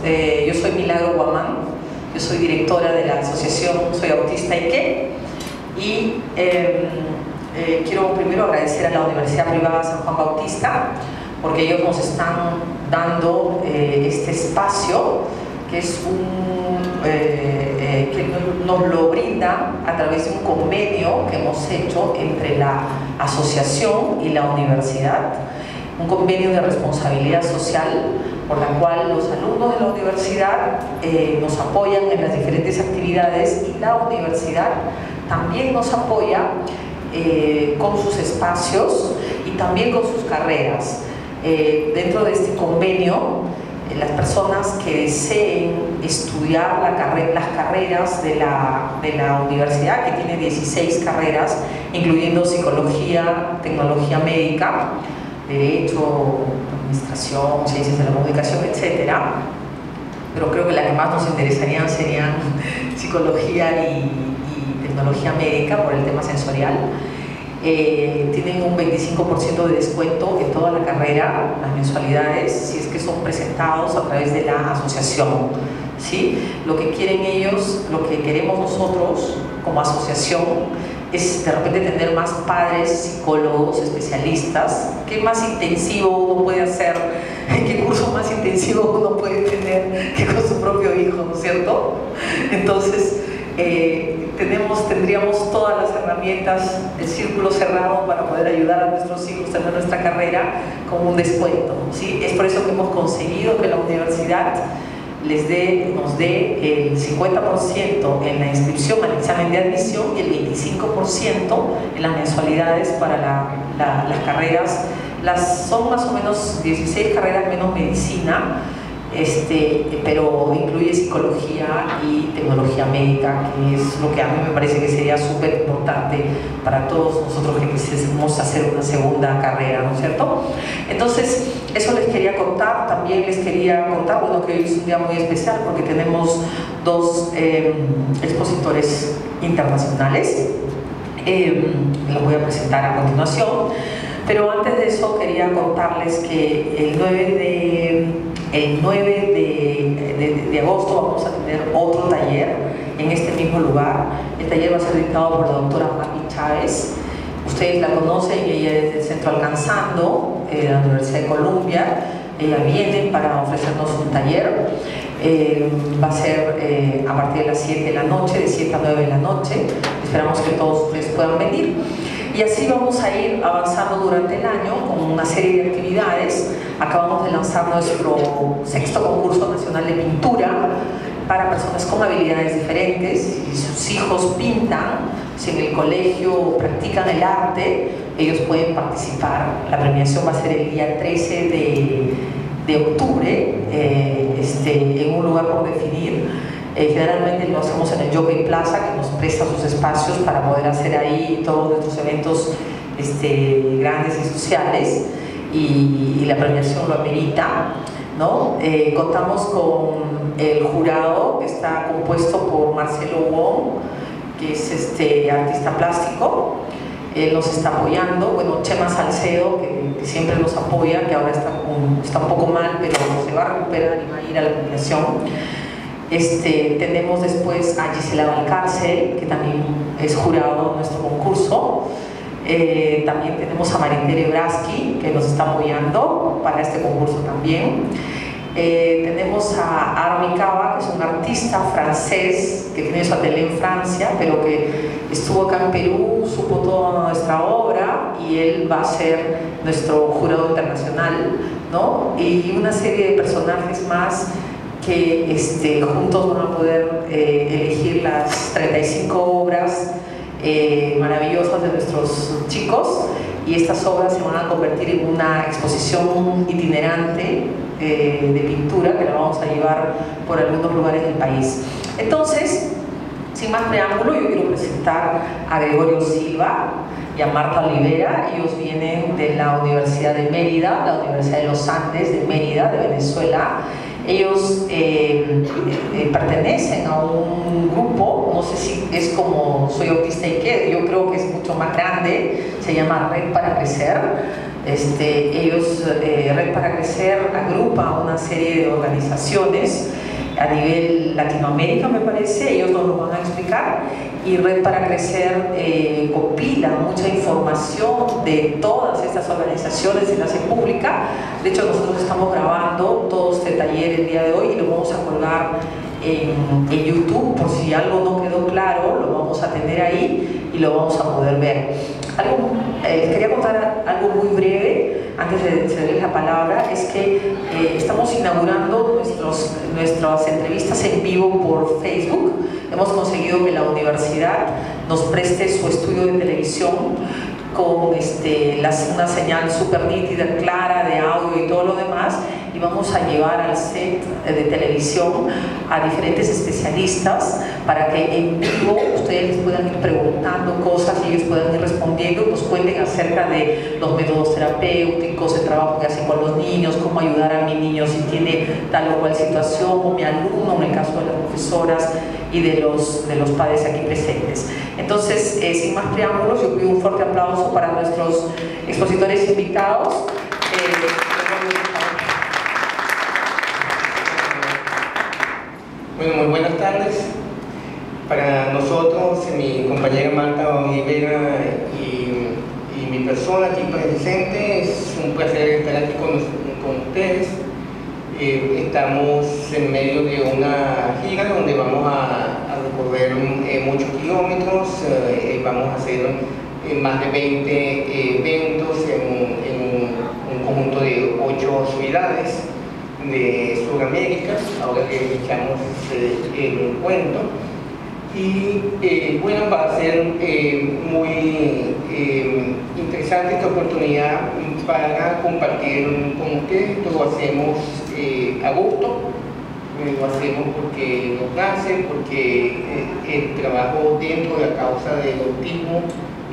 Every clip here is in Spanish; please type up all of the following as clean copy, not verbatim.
Yo soy Milagro Guamán, yo soy directora de la asociación Soy Autista y qué, y quiero primero agradecer a la Universidad Privada San Juan Bautista porque ellos nos están dando este espacio que es que nos lo brinda a través de un convenio que hemos hecho entre la asociación y la universidad, un convenio de responsabilidad social por la cual los alumnos de la universidad nos apoyan en las diferentes actividades y la universidad también nos apoya con sus espacios y también con sus carreras. Dentro de este convenio, las personas que deseen estudiar las carreras de la universidad, que tiene 16 carreras, incluyendo psicología, tecnología médica, derecho, administración, ciencias de la comunicación, etc. Pero creo que las que más nos interesarían serían psicología y tecnología médica por el tema sensorial. Tienen un 25% de descuento en toda la carrera, las mensualidades, si es que son presentados a través de la asociación, ¿sí? Lo que quieren ellos, lo que queremos nosotros como asociación es de repente tener más padres, psicólogos, especialistas. ¿Qué más intensivo uno puede hacer? ¿Qué curso más intensivo uno puede tener que con su propio hijo, ¿no es cierto? Entonces, tendríamos todas las herramientas, el círculo cerrado para poder ayudar a nuestros hijos en nuestra carrera con un descuento, ¿sí? Es por eso que hemos conseguido que la universidad nos dé el 50% en la inscripción al examen de admisión y el 25% en las mensualidades para las carreras. Son más o menos 16 carreras menos medicina, pero incluye psicología y tecnología médica, que es lo que a mí me parece que sería súper importante para todos nosotros que quisiésemos hacer una segunda carrera, ¿no es cierto? Entonces, eso les quería contar. También les quería contar, bueno, que hoy es un día muy especial porque tenemos dos expositores internacionales. Los voy a presentar a continuación, pero antes de eso quería contarles que el 9 de agosto vamos a tener otro taller en este mismo lugar. El taller va a ser dictado por la doctora Maki Chávez. Ustedes la conocen, ella es del Centro Alcanzando, de la Universidad de Columbia. Ella viene para ofrecernos un taller. Va a ser a partir de las 7 de la noche, de 7 a 9 de la noche. Esperamos que todos ustedes puedan venir. Y así vamos a ir avanzando durante el año con una serie de actividades. Acabamos de lanzar nuestro 6º concurso nacional de pintura para personas con habilidades diferentes. Si sus hijos pintan, si en el colegio practican el arte, ellos pueden participar. La premiación va a ser el día 13 de octubre en un lugar por definir. Generalmente lo hacemos en el Jockey Plaza, que nos presta sus espacios para poder hacer ahí todos nuestros eventos grandes y sociales, y la premiación lo amerita, ¿no? Contamos con el jurado, que está compuesto por Marcelo Wong, que es artista plástico. Él nos está apoyando. Bueno, Chema Salcedo, que siempre nos apoya, que ahora está un poco mal, pero se va a recuperar y va a ir a la premiación. Tenemos después a Gisela Valcárcel, que también es jurado en nuestro concurso. También tenemos a Marintere Braski, que nos está apoyando para este concurso también. Tenemos a Armi Cava, que es un artista francés que tiene su atelier en Francia, pero que estuvo acá en Perú, supo toda nuestra obra, y él va a ser nuestro jurado internacional, ¿no? Y una serie de personajes más que juntos van a poder elegir las 35 obras maravillosas de nuestros chicos, y estas obras se van a convertir en una exposición itinerante de pintura que la vamos a llevar por algunos lugares del país. Entonces, sin más preámbulo, yo quiero presentar a Gregorio Silva y a Marta Olivera. Ellos vienen de la Universidad de Mérida, la Universidad de los Andes de Mérida, de Venezuela. Ellos pertenecen a un grupo, no sé si es como Soy Autista y qué, yo creo que es mucho más grande, se llama Red para Crecer, Ellos, Red para Crecer, agrupa una serie de organizaciones a nivel Latinoamérica, me parece, ellos nos lo van a explicar, y Red para Crecer compila mucha información de todas estas organizaciones y la hace pública. De hecho, nosotros estamos grabando todo este taller el día de hoy y lo vamos a colgar en YouTube, por si algo no quedó claro, lo vamos a tener ahí y lo vamos a poder ver. Quería contar algo muy breve antes de cederles la palabra, es que estamos inaugurando nuestras entrevistas en vivo por Facebook. Hemos conseguido que la universidad nos preste su estudio de televisión con una señal súper nítida, clara, de audio y todo lo demás, y vamos a llevar al set de televisión a diferentes especialistas para que en vivo ustedes les puedan ir preguntando cosas y ellos puedan ir respondiendo, nos cuenten acerca de los métodos terapéuticos, el trabajo que hacen con los niños, cómo ayudar a mi niño si tiene tal o cual situación, o mi alumno, en el caso de las profesoras y de los padres aquí presentes. Entonces, sin más preámbulos, yo pido un fuerte aplauso para nuestros expositores invitados. Bueno, muy buenas tardes. Para nosotros, mi compañera Marta Olivera y mi persona aquí presente, es un placer estar aquí con ustedes. Estamos en medio de una gira donde vamos a recorrer muchos kilómetros, vamos a hacer más de 20 eventos en un conjunto de 8 ciudades de Sudamérica, ahora que escuchamos el cuento. Y bueno, va a ser muy interesante esta oportunidad para compartir con ustedes. Esto lo hacemos a gusto, lo hacemos porque nos nace, porque el trabajo dentro de la causa del autismo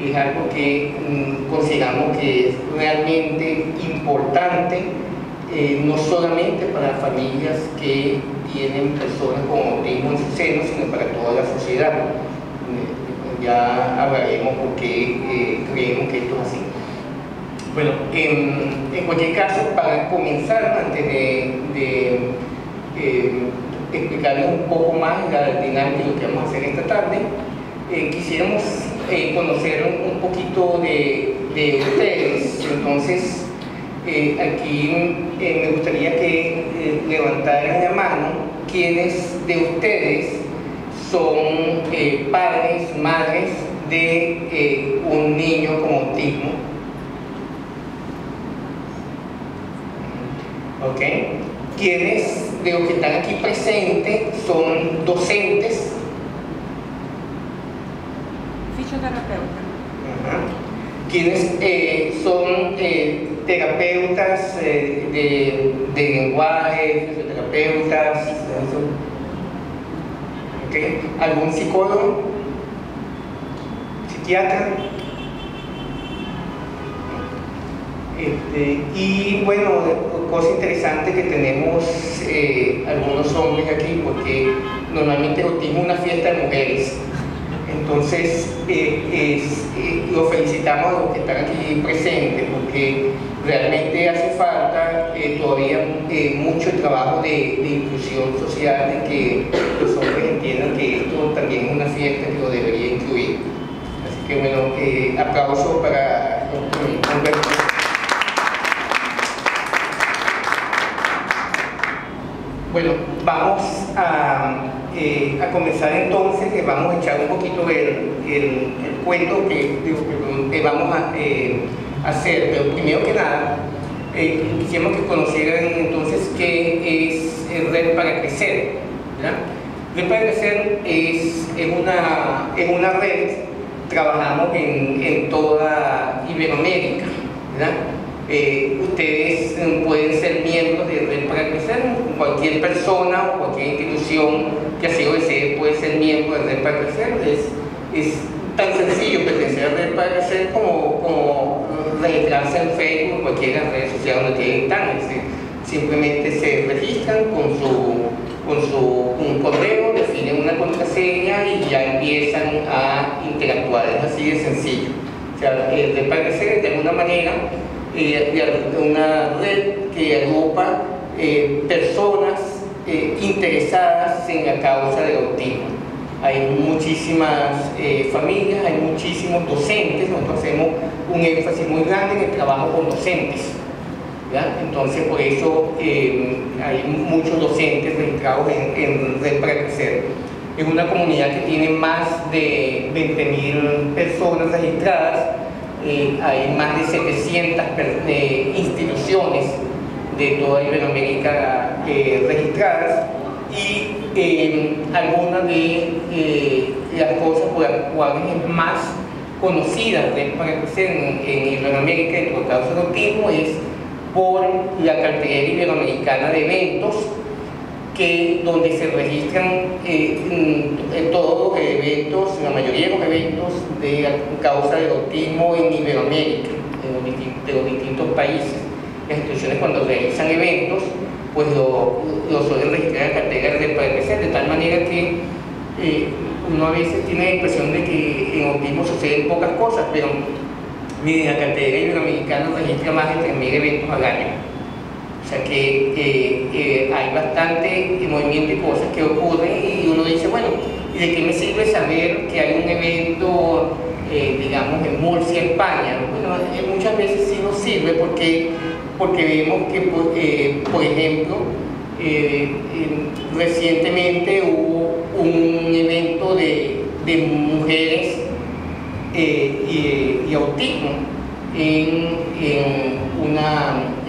es algo que consideramos que es realmente importante, no solamente para familias que tienen personas con autismo en su seno, sino para toda la sociedad. Ya hablaremos por qué creemos que esto es así. Bueno, en cualquier caso, para comenzar, antes de explicarles un poco más la dinámica de lo que vamos a hacer esta tarde, quisiéramos conocer un poquito de ustedes. Entonces, aquí me gustaría que levantaran la mano quienes de ustedes son padres, madres de un niño con autismo. ¿Ok? Quienes de los que están aquí presentes son docentes. Fisioterapeuta. Quienes son terapeutas de lenguaje, fisioterapeutas, ¿okay? ¿Algún psicólogo? ¿Psiquiatra? Y bueno, cosa interesante que tenemos algunos hombres aquí, porque normalmente el autismo es una fiesta de mujeres. Entonces, los felicitamos a los que están aquí presentes, porque realmente hace falta todavía mucho trabajo de inclusión social, de que los hombres entiendan que esto también es una fiesta que lo debería incluir. Así que bueno, aplauso para los hombres. Bueno, vamos a comenzar entonces, que vamos a echar un poquito el cuento que vamos a hacer. Pero primero que nada, quisiéramos que conocieran entonces qué es Red para Crecer, ¿verdad? Red para Crecer es una red, trabajamos en toda Iberoamérica, ¿verdad? Ustedes pueden ser miembros de Red para Crecer, cualquier persona o cualquier institución que así lo desee puede ser miembro de Red para Crecer. Es tan sencillo pertenecer a Red para Crecer como registrarse en Facebook o cualquier red social donde ustedes están. Simplemente se registran con un correo, definen una contraseña y ya empiezan a interactuar. Es así de sencillo. O sea, Red para Crecer de alguna manera una red que agrupa personas interesadas en la causa del autismo. Hay muchísimas familias, hay muchísimos docentes. Nosotros hacemos un énfasis muy grande en el trabajo con docentes, ¿ya? Entonces, por eso hay muchos docentes registrados en Red para Crecer. Es una comunidad que tiene más de 20.000 personas registradas. Hay más de 700 instituciones de toda Iberoamérica registradas, y algunas de las cosas por las cuales es más conocida Red para Crecer en Iberoamérica y por causa del autismo es por la cartelera iberoamericana de eventos, donde se registran todos los eventos, la mayoría de los eventos de causa del autismo en Iberoamérica, de los distintos países. Las instituciones, cuando realizan eventos, pues lo suelen registrar en la cartera de Red para Crecer, de tal manera que uno a veces tiene la impresión de que en autismo suceden pocas cosas, pero miren, la cartera iberoamericana registra más de 3.000 eventos al año. O sea que hay bastante movimiento y cosas que ocurren, y uno dice, bueno, ¿y de qué me sirve saber que hay un evento, digamos, en Murcia, España? Bueno, muchas veces sí nos sirve porque vemos que, por ejemplo, recientemente hubo un evento de mujeres y autismo en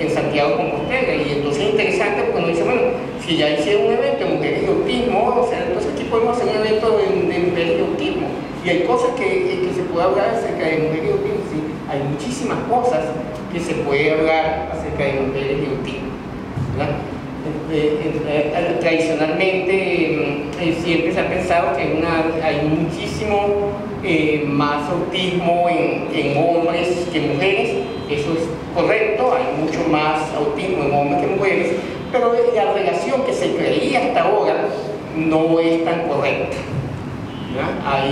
Santiago de Compostela, y entonces es interesante porque uno dice, bueno, si ya hicieron un evento de mujeres y autismo, o sea, entonces aquí podemos hacer un evento de mujeres y autismo, y hay cosas que se puede hablar acerca de mujeres y autismo. Sí, hay muchísimas cosas que se puede hablar acerca de mujeres y autismo, ¿verdad? Tradicionalmente siempre se ha pensado que hay muchísimo más autismo en hombres que mujeres. Eso es correcto, hay mucho más autismo en hombres que mujeres, pero la relación que se creía hasta ahora no es tan correcta, ¿verdad?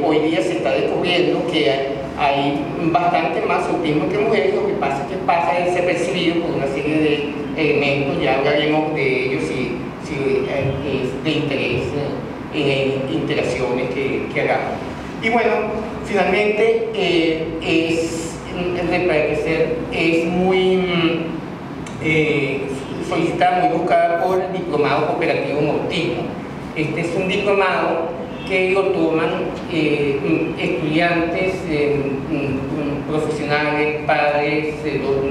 Hoy día se está descubriendo que hay bastante más autismo que mujeres. Lo que pasa es que pasa desapercibido por una serie de elementos, ya hablaremos de ellos si es de interés en interacciones que hagamos. Y bueno, finalmente Red para Crecer es muy solicitada, muy buscada por el diplomado cooperativo en autismo. Este es un diplomado que lo toman estudiantes, profesionales, padres,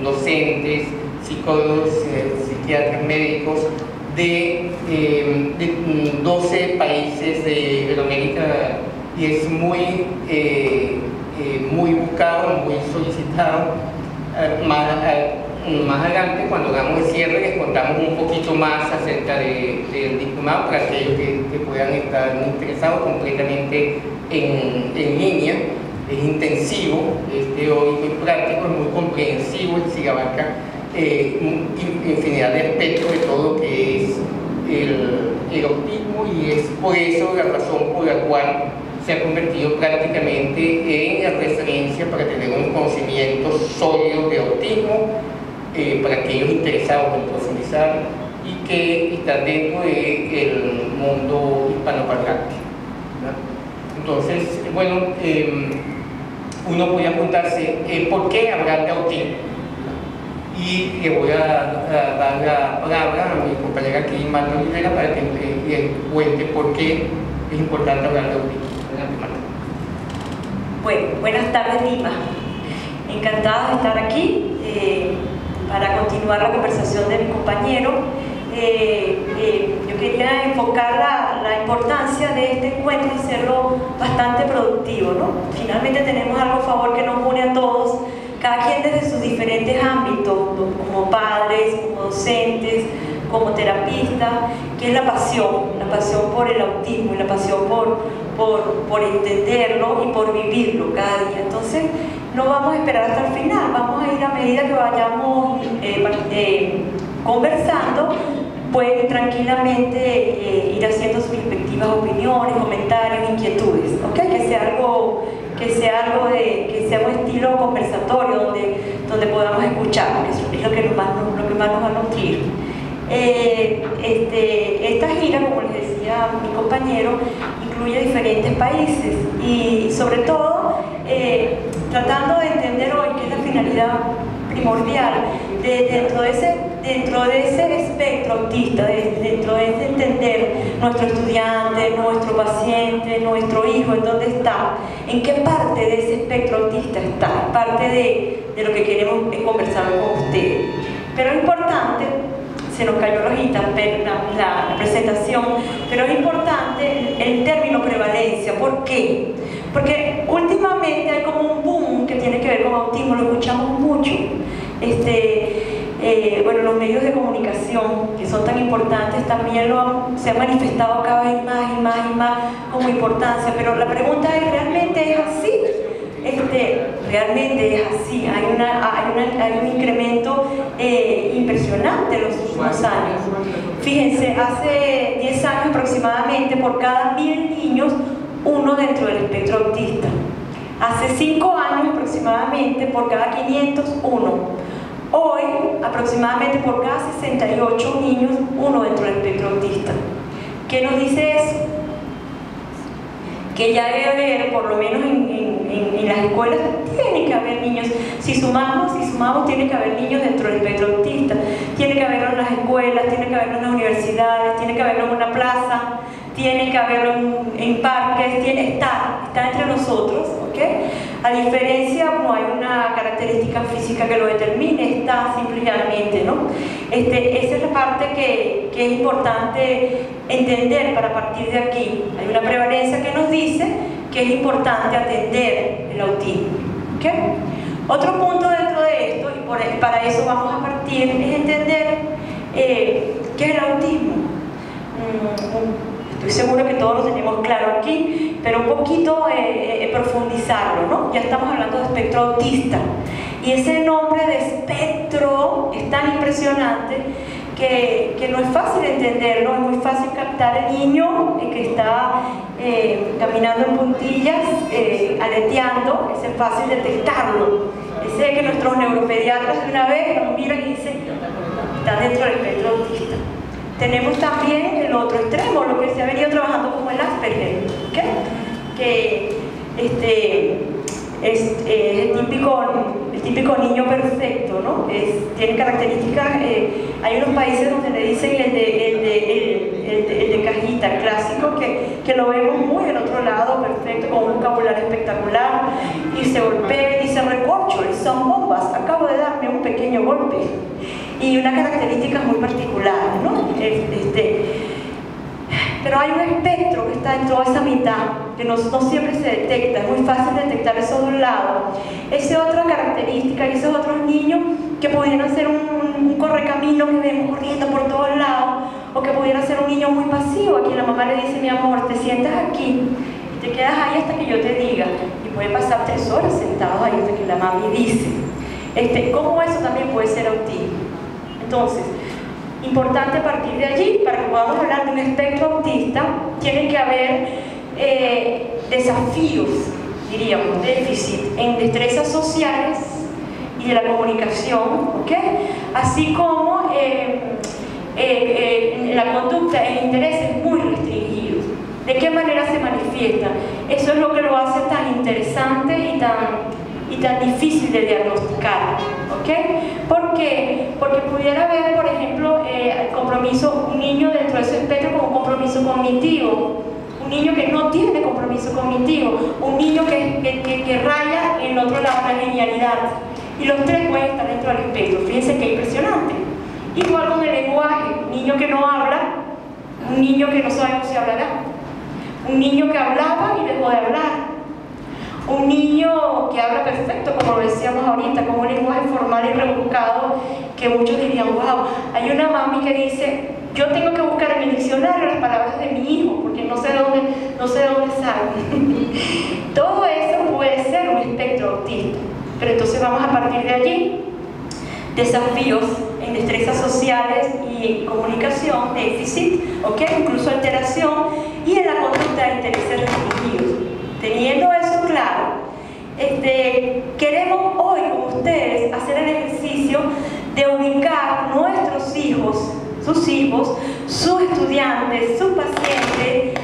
docentes, psicólogos, psiquiatras, médicos de 12 países de Iberoamérica, y es muy buscado, muy solicitado. Más adelante, cuando hagamos el cierre, les contamos un poquito más acerca del diplomado para aquellos que puedan estar interesados, completamente en línea. Es intensivo, es teórico y práctico, es muy comprensivo, es decir, abarca infinidad de aspectos de todo lo que es el autismo, y es por eso la razón por la cual se ha convertido prácticamente en la referencia para tener un conocimiento sólido de autismo para aquellos interesados en profundizar y que están dentro del mundo hispanoparlante, ¿verdad? Entonces, bueno, uno puede preguntarse ¿por qué hablar de autismo? Y le voy a dar la palabra a mi compañera aquí, Marta Olivera, para que le cuente por qué es importante hablar de autismo. Bueno, buenas tardes, Dima. Encantada de estar aquí para continuar la conversación de mi compañero. Yo quería enfocar la importancia de este encuentro y hacerlo bastante productivo, ¿no? Finalmente tenemos algo a favor que nos une a todos, cada quien desde sus diferentes ámbitos, como padres, como docentes, como terapistas, que es la pasión por el autismo y la pasión por entenderlo y por vivirlo cada día. Entonces, no vamos a esperar hasta el final, vamos a ir a medida que vayamos conversando, pueden tranquilamente ir haciendo sus respectivas opiniones, comentarios, inquietudes, ¿ok? Que sea algo que sea algo que sea un estilo conversatorio donde podamos escuchar, eso es lo que más nos va a nutrir. Esta gira, como les decía mi compañero, incluye diferentes países y sobre todo tratando de entender hoy qué es la finalidad primordial dentro de ese espectro autista, dentro de ese entender nuestro estudiante, nuestro paciente, nuestro hijo, en dónde está, en qué parte de ese espectro autista está, parte de lo que queremos conversar con ustedes. Pero es importante, se nos cayó la hojita, la presentación, pero es importante el término prevalencia. ¿Por qué? Porque últimamente hay como un boom que tiene que ver con autismo, lo escuchamos mucho. Bueno, los medios de comunicación, que son tan importantes, también se han manifestado cada vez más y más y más como importancia, pero la pregunta es, ¿realmente es así? Realmente es así, hay un incremento impresionante en los últimos años. Fíjense, hace 10 años aproximadamente, por cada 1000 niños, uno dentro del espectro autista. Hace 5 años aproximadamente, por cada 500, uno. Hoy, aproximadamente por cada 68 niños, uno dentro del espectro autista. ¿Qué nos dice eso? Que ya debe haber, por lo menos en las escuelas, tiene que haber niños. Si sumamos, tiene que haber niños dentro del espectro autista. Tiene que haberlo en las escuelas, tiene que haberlo en las universidades, tiene que haberlo en una plaza, tiene que haberlo en parques, está entre nosotros, ¿ok? A diferencia, no hay una característica física que lo determine, está simplemente, ¿no? Esa es la parte que es importante entender para partir de aquí. Hay una prevalencia que nos dice que es importante atender el autismo, ¿ok? Otro punto dentro de esto, y para eso vamos a partir, es entender qué es el autismo. Estoy segura que todos lo tenemos claro aquí, pero un poquito profundizarlo, ¿no? Ya estamos hablando de espectro autista. Y ese nombre de espectro es tan impresionante que no es fácil entenderlo, es muy fácil captar el niño que está caminando en puntillas, aleteando, es fácil detectarlo. Ese que nuestros neuropediatras de una vez nos miran y dicen, está dentro del espectro autista. Tenemos también el otro extremo, lo que se ha venido trabajando como el Asperger, ¿okay? Que es el típico niño perfecto, ¿no? Tiene características, hay unos países donde le dicen el de cajita, el clásico, que lo vemos muy del otro lado, perfecto, con un vocabulario espectacular, y se golpea y dice recorcho, son bombas, acabo de darme un pequeño golpe. Y una característica muy particular, ¿no? Pero hay un espectro que está en toda esa mitad, que no siempre se detecta, es muy fácil detectar eso de un lado. Esa otra característica y esos otros niños que pudieran ser un correcamino que vemos corriendo por todos lados, o que pudiera ser un niño muy pasivo, a quien la mamá le dice, mi amor, te sientas aquí, y te quedas ahí hasta que yo te diga, y puede pasar 3 horas sentados ahí hasta que la mami dice. ¿Cómo eso también puede ser autismo? Entonces, importante a partir de allí, para que podamos hablar de un espectro autista, tiene que haber desafíos, diríamos, déficit en destrezas sociales y de la comunicación, ¿ok? Así como la conducta e intereses muy restringidos. ¿De qué manera se manifiesta? Eso es lo que lo hace tan interesante y tan difícil de diagnosticar, ¿ok? ¿Por qué? Porque pudiera haber, por ejemplo, un niño dentro de ese espectro con un compromiso cognitivo, un niño que no tiene compromiso cognitivo, un niño que raya en el otro lado la genialidad, y los tres pueden estar dentro del espectro. Fíjense qué impresionante. Igual con el lenguaje, un niño que no habla, un niño que no sabemos si hablará, un niño que hablaba y dejó de hablar, un niño que habla perfecto, como lo decíamos ahorita, con un lenguaje formal y rebuscado, que muchos dirían, wow. Hay una mami que dice, yo tengo que buscar en mi diccionario las palabras de mi hijo, porque no sé dónde salen. Todo eso puede ser un espectro autista, pero entonces vamos a partir de allí. Desafíos en destrezas sociales y comunicación, déficit, ¿ok? Incluso alteración, y en la conducta de intereses restringidos. Teniendo eso claro, queremos hoy con ustedes hacer el ejercicio de ubicar nuestros hijos, sus estudiantes, sus pacientes,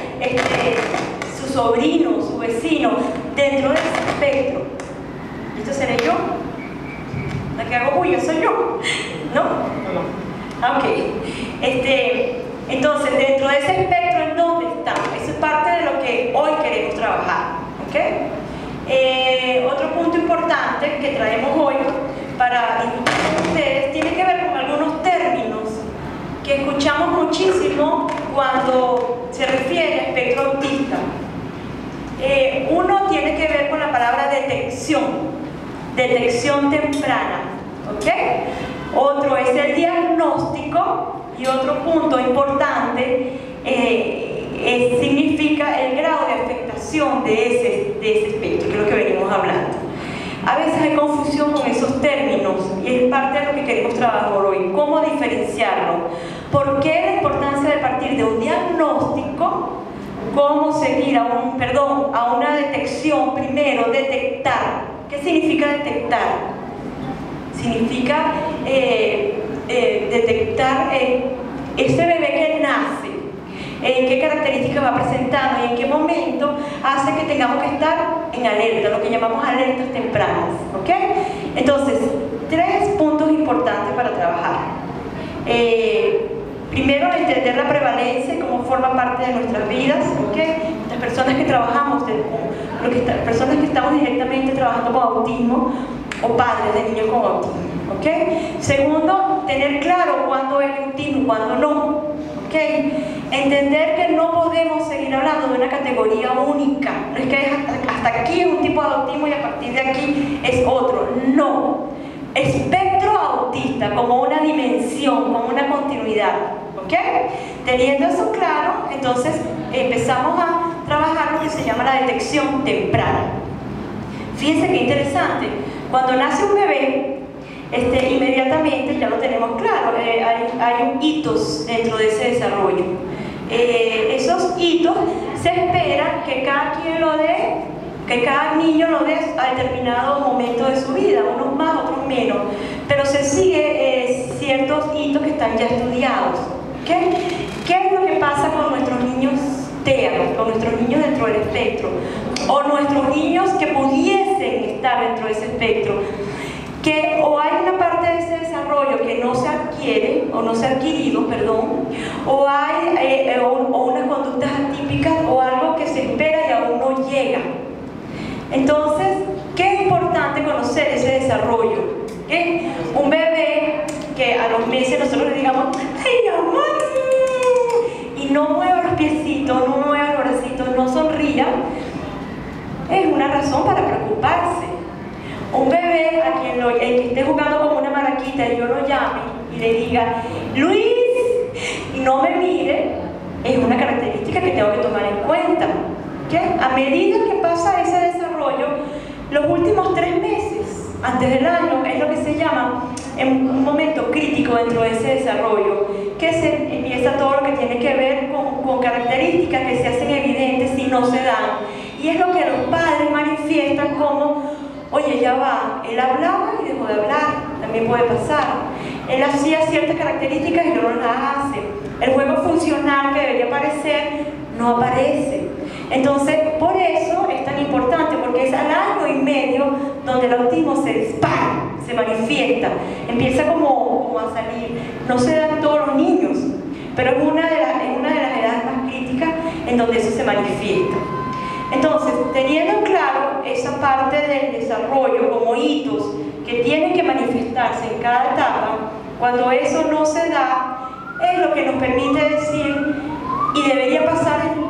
su sobrino, su vecino, dentro de ese espectro. ¿Esto seré yo? La que hago bulla soy yo, ¿no? Ok. Entonces, dentro de ese espectro, ¿en dónde estamos? Eso es parte de lo que hoy queremos trabajar, ¿ok? Otro punto importante que traemos hoy para discutir con ustedes tiene que ver con algunos términos que escuchamos muchísimo cuando se refiere a espectro autista. Uno tiene que ver con la palabra detección temprana, ¿ok? Otro es el diagnóstico y otro punto importante significa el grado de afectación de ese espectro, que es lo que venimos hablando. A veces hay confusión con esos términos y es parte de lo que queremos trabajar hoy. ¿Cómo diferenciarlo? ¿Por qué la importancia de partir de un diagnóstico? ¿Cómo seguir a una detección? Primero, detectar. ¿Qué significa detectar? Significa detectar ese bebé que nace, en qué características va presentando y en qué momento hace que tengamos que estar en alerta, lo que llamamos alertas tempranas, ¿ok? Entonces, 3 puntos importantes para trabajar. Primero, entender la prevalencia y cómo forma parte de nuestras vidas, ¿ok? Las personas que trabajamos, personas que estamos directamente trabajando con autismo o padres de niños con autismo, ¿ok? Segundo, tener claro cuándo es autismo y cuándo no, ¿ok? Entender que no podemos seguir hablando de una categoría única, no es que hasta aquí es un tipo de autismo y a partir de aquí es otro, no. Espectro autista como una dimensión, como una continuidad, ¿ok? Teniendo eso claro, entonces empezamos a trabajar lo que se llama la detección temprana. Fíjense qué interesante, cuando nace un bebé, inmediatamente ya lo tenemos claro, hay hitos dentro de ese desarrollo. Esos hitos se espera que cada quien lo dé, que cada niño lo dé a determinado momento de su vida, unos más, otros menos, pero se sigue ciertos hitos que están ya estudiados, ¿okay? ¿Qué es lo que pasa con nuestros niños TEA, con nuestros niños dentro del espectro, o nuestros niños que pudiesen estar dentro de ese espectro? Que o hay una parte de ese desarrollo que no se adquiere, o no se ha adquirido, perdón, o hay unas conductas atípicas o algo que se espera y aún no llega. Entonces, ¿qué es importante conocer ese desarrollo? ¿Okay? Un bebé que a los meses nosotros le digamos, ¡ay, amor! Y no mueva los piecitos, no mueva los bracitos, no sonría, es una razón para preocuparse. Un bebé a quien el que esté jugando como una maraquita y yo lo llame y le diga, Luis, y no me mire, es una característica que tengo que tomar en cuenta. ¿Okay? A medida que pasa ese desarrollo, los últimos 3 meses antes del año es lo que se llama un momento crítico dentro de ese desarrollo, que se empieza todo lo que tiene que ver con características que se hacen evidentes si no se dan, y es lo que los padres manifiestan como, oye, ya va, él hablaba y dejó de hablar, también puede pasar, él hacía ciertas características y no las hace, el juego funcional que debería aparecer no aparece. Entonces, por eso es tan importante, porque es al año y medio donde el autismo se dispara, se manifiesta, empieza como a salir. No se da en todos los niños, pero es una de las edades más críticas en donde eso se manifiesta. Entonces, teniendo claro esa parte del desarrollo como hitos que tienen que manifestarse en cada etapa, cuando eso no se da, es lo que nos permite decir, y debería pasar en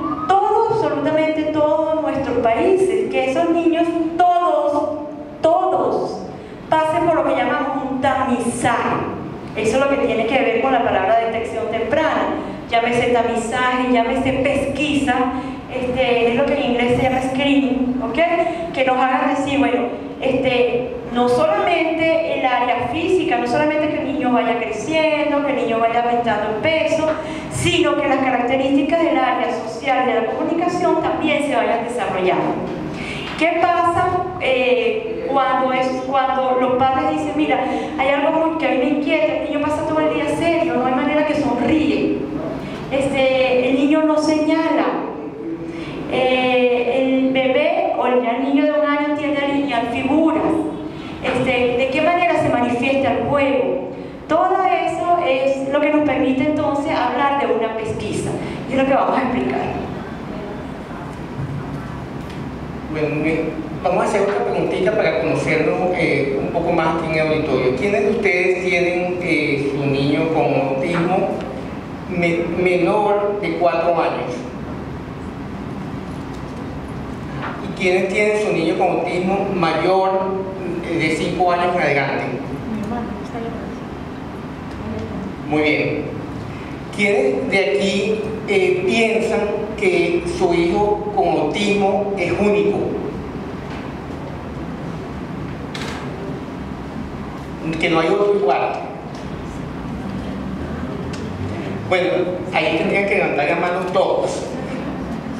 absolutamente todos nuestros países, que esos niños todos pasen por lo que llamamos un tamizaje. Eso es lo que tiene que ver con la palabra detección temprana, llámese tamizaje, llámese pesquisa, es lo que en inglés se llama screening, ¿ok? Que nos hagan decir, bueno, no solamente el área física, no solamente que el niño vaya creciendo, que el niño vaya aumentando en peso, sino que las características del área social y de la comunicación también se vayan desarrollando. ¿Qué pasa cuando los padres dicen, mira, hay algo que a mí me inquieta, el niño pasa todo el día serio, no hay manera que sonríe, el niño no señala, el bebé o el niño de 1 año tiende a alinear figuras, de qué manera se manifiesta el juego? Todo eso es lo que nos permite entonces hablar de una pesquisa, y es lo que vamos a explicar. Bueno, vamos a hacer otra preguntita para conocerlo un poco más aquí en el auditorio. ¿Quiénes de ustedes tienen su niño con autismo menor de 4 años? ¿Y quiénes tienen su niño con autismo mayor de 5 años en adelante? Muy bien. ¿Quiénes de aquí piensan que su hijo con autismo es único? Que no hay otro igual. Bueno, ahí tendrían que levantar las manos todos,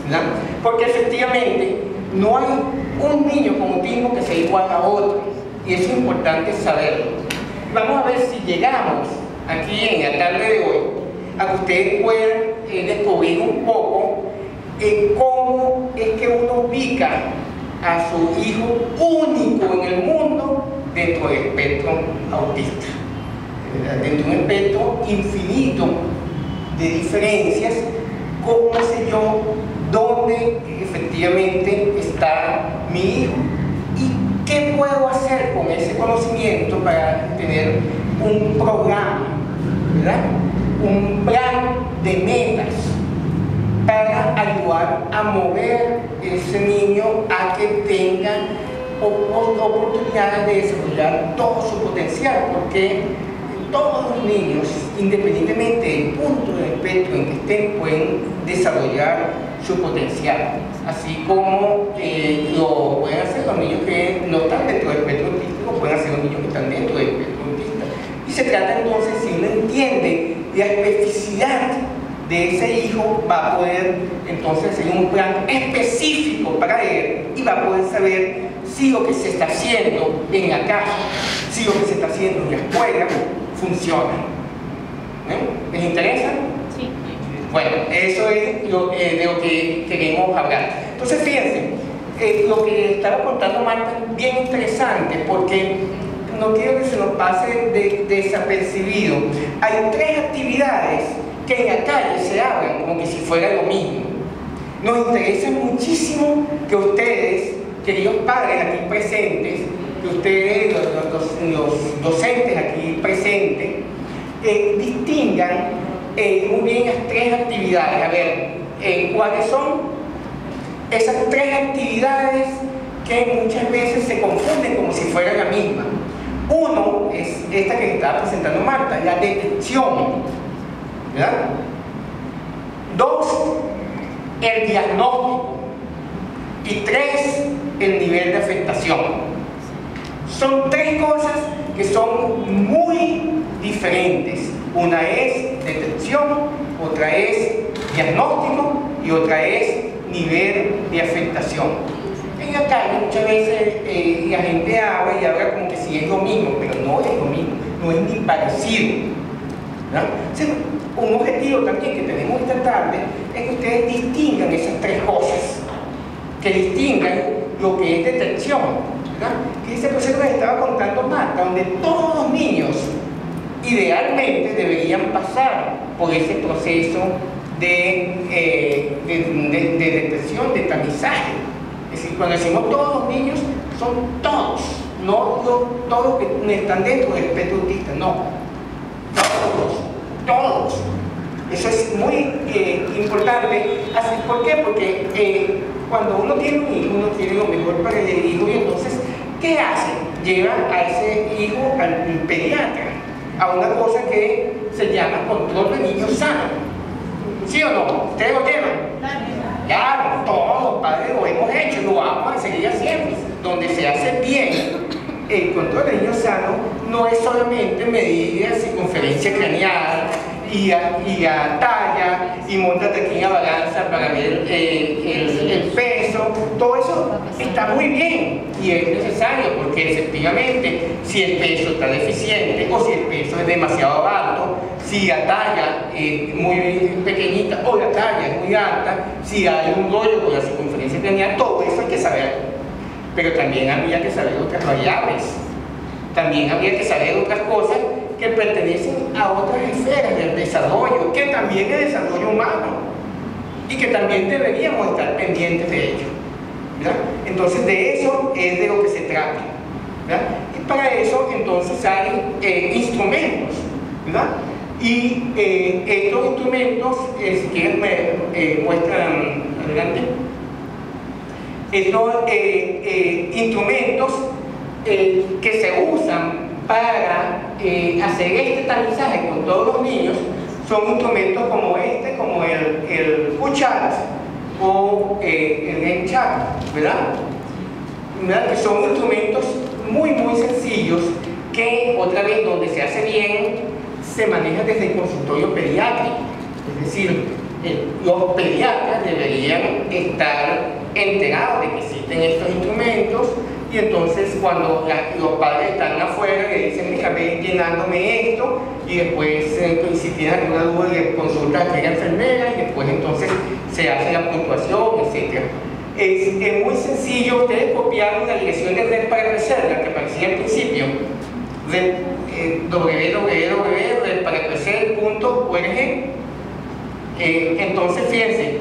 ¿verdad? Porque efectivamente no hay un niño con autismo que sea igual a otro, y eso es importante saberlo. Vamos a ver si llegamos aquí en la tarde de hoy a que ustedes puedan descubrir un poco cómo es que uno ubica a su hijo único en el mundo dentro del espectro autista, dentro de un espectro infinito de diferencias. ¿Cómo sé yo dónde efectivamente está mi hijo? ¿Y qué puedo hacer con ese conocimiento para tener un programa, ¿verdad? Un plan de metas para ayudar a mover ese niño a que tenga oportunidades de desarrollar todo su potencial? Porque todos los niños, independientemente del punto del espectro en que estén, pueden desarrollar su potencial, así como lo pueden hacer los niños que no están dentro del espectro autístico, pueden hacer los niños que están dentro del espectro autista. Y se trata entonces, si uno entiende la especificidad de ese hijo, va a poder entonces hacer un plan específico para él y va a poder saber si lo que se está haciendo en la casa, si lo que se está haciendo en la escuela funciona. ¿Les interesa? Sí. Bueno, eso es de lo que queremos hablar. Entonces, fíjense, lo que estaba contando Marta es bien interesante, porque no quiero que se nos pase desapercibido. Hay 3 actividades que en la calle se hablan como que si fuera lo mismo. Nos interesa muchísimo que ustedes, queridos padres aquí presentes, que ustedes, los docentes aquí presentes, distingan muy bien las 3 actividades. A ver, ¿cuáles son esas 3 actividades que muchas veces se confunden como si fuera la misma? Uno es esta que estaba presentando Marta, la detección, ¿verdad? 2, el diagnóstico. Y 3, el nivel de afectación. Son 3 cosas que son muy diferentes. Una es detección, otra es diagnóstico y otra es nivel de afectación. En la calle muchas veces la gente habla y habla como que si es lo mismo, pero no es lo mismo, no es ni parecido, ¿no? Entonces, un objetivo también que tenemos esta tarde es que ustedes distingan esas 3 cosas, que distingan lo que es detección, ¿verdad? Que es ese proceso que les estaba contando Marta, donde todos los niños idealmente deberían pasar por ese proceso de detección, de tamizaje. Es decir, cuando decimos todos los niños, son todos, no todos que están dentro del espectro autista, no, todos. Eso es muy importante. ¿Por qué? Porque cuando uno tiene un hijo, uno quiere lo mejor para el hijo, y entonces, ¿qué hace? Lleva a ese hijo al pediatra, a una cosa que se llama control de niños sanos. ¿Sí o no? ¿Ustedes lo llevan? Claro, todos los padres lo hemos hecho, lo vamos a seguir haciendo. Donde se hace bien el control de niños sanos, no es solamente medir la circunferencia craneal, y a talla, y móntate aquí en la balanza para ver el peso. Todo eso está muy bien y es necesario, porque efectivamente si el peso está deficiente o si el peso es demasiado alto, si la talla es muy pequeñita o la talla es muy alta, si hay un rollo con la circunferencia craneal, todo eso hay que saberlo. Pero también habría que saber otras variables, también habría que saber otras cosas que pertenecen a otras esferas del desarrollo, que también es desarrollo humano y que también deberíamos estar pendientes de ello, ¿verdad? Entonces de eso es de lo que se trata, ¿verdad? Y para eso entonces hay instrumentos, ¿verdad? Y estos instrumentos, si quieren me muestran adelante, estos instrumentos que se usan para hacer este tamizaje con todos los niños son instrumentos como este, como el QChat o el NChat, ¿verdad? Que son instrumentos muy sencillos que, otra vez, donde se hace bien, se maneja desde el consultorio pediátrico. Es decir, los pediatras deberían estar enterados de que existen estos instrumentos, y entonces cuando los padres están afuera le dicen: mira, ve llenándome esto, y después si tienen alguna duda le consultan a la enfermera, y después entonces se hace la puntuación, etc. Es muy sencillo. Ustedes copiaron la dirección de Red para Crecer, la que aparecía al principio, www.redparacrecer.org. Entonces fíjense,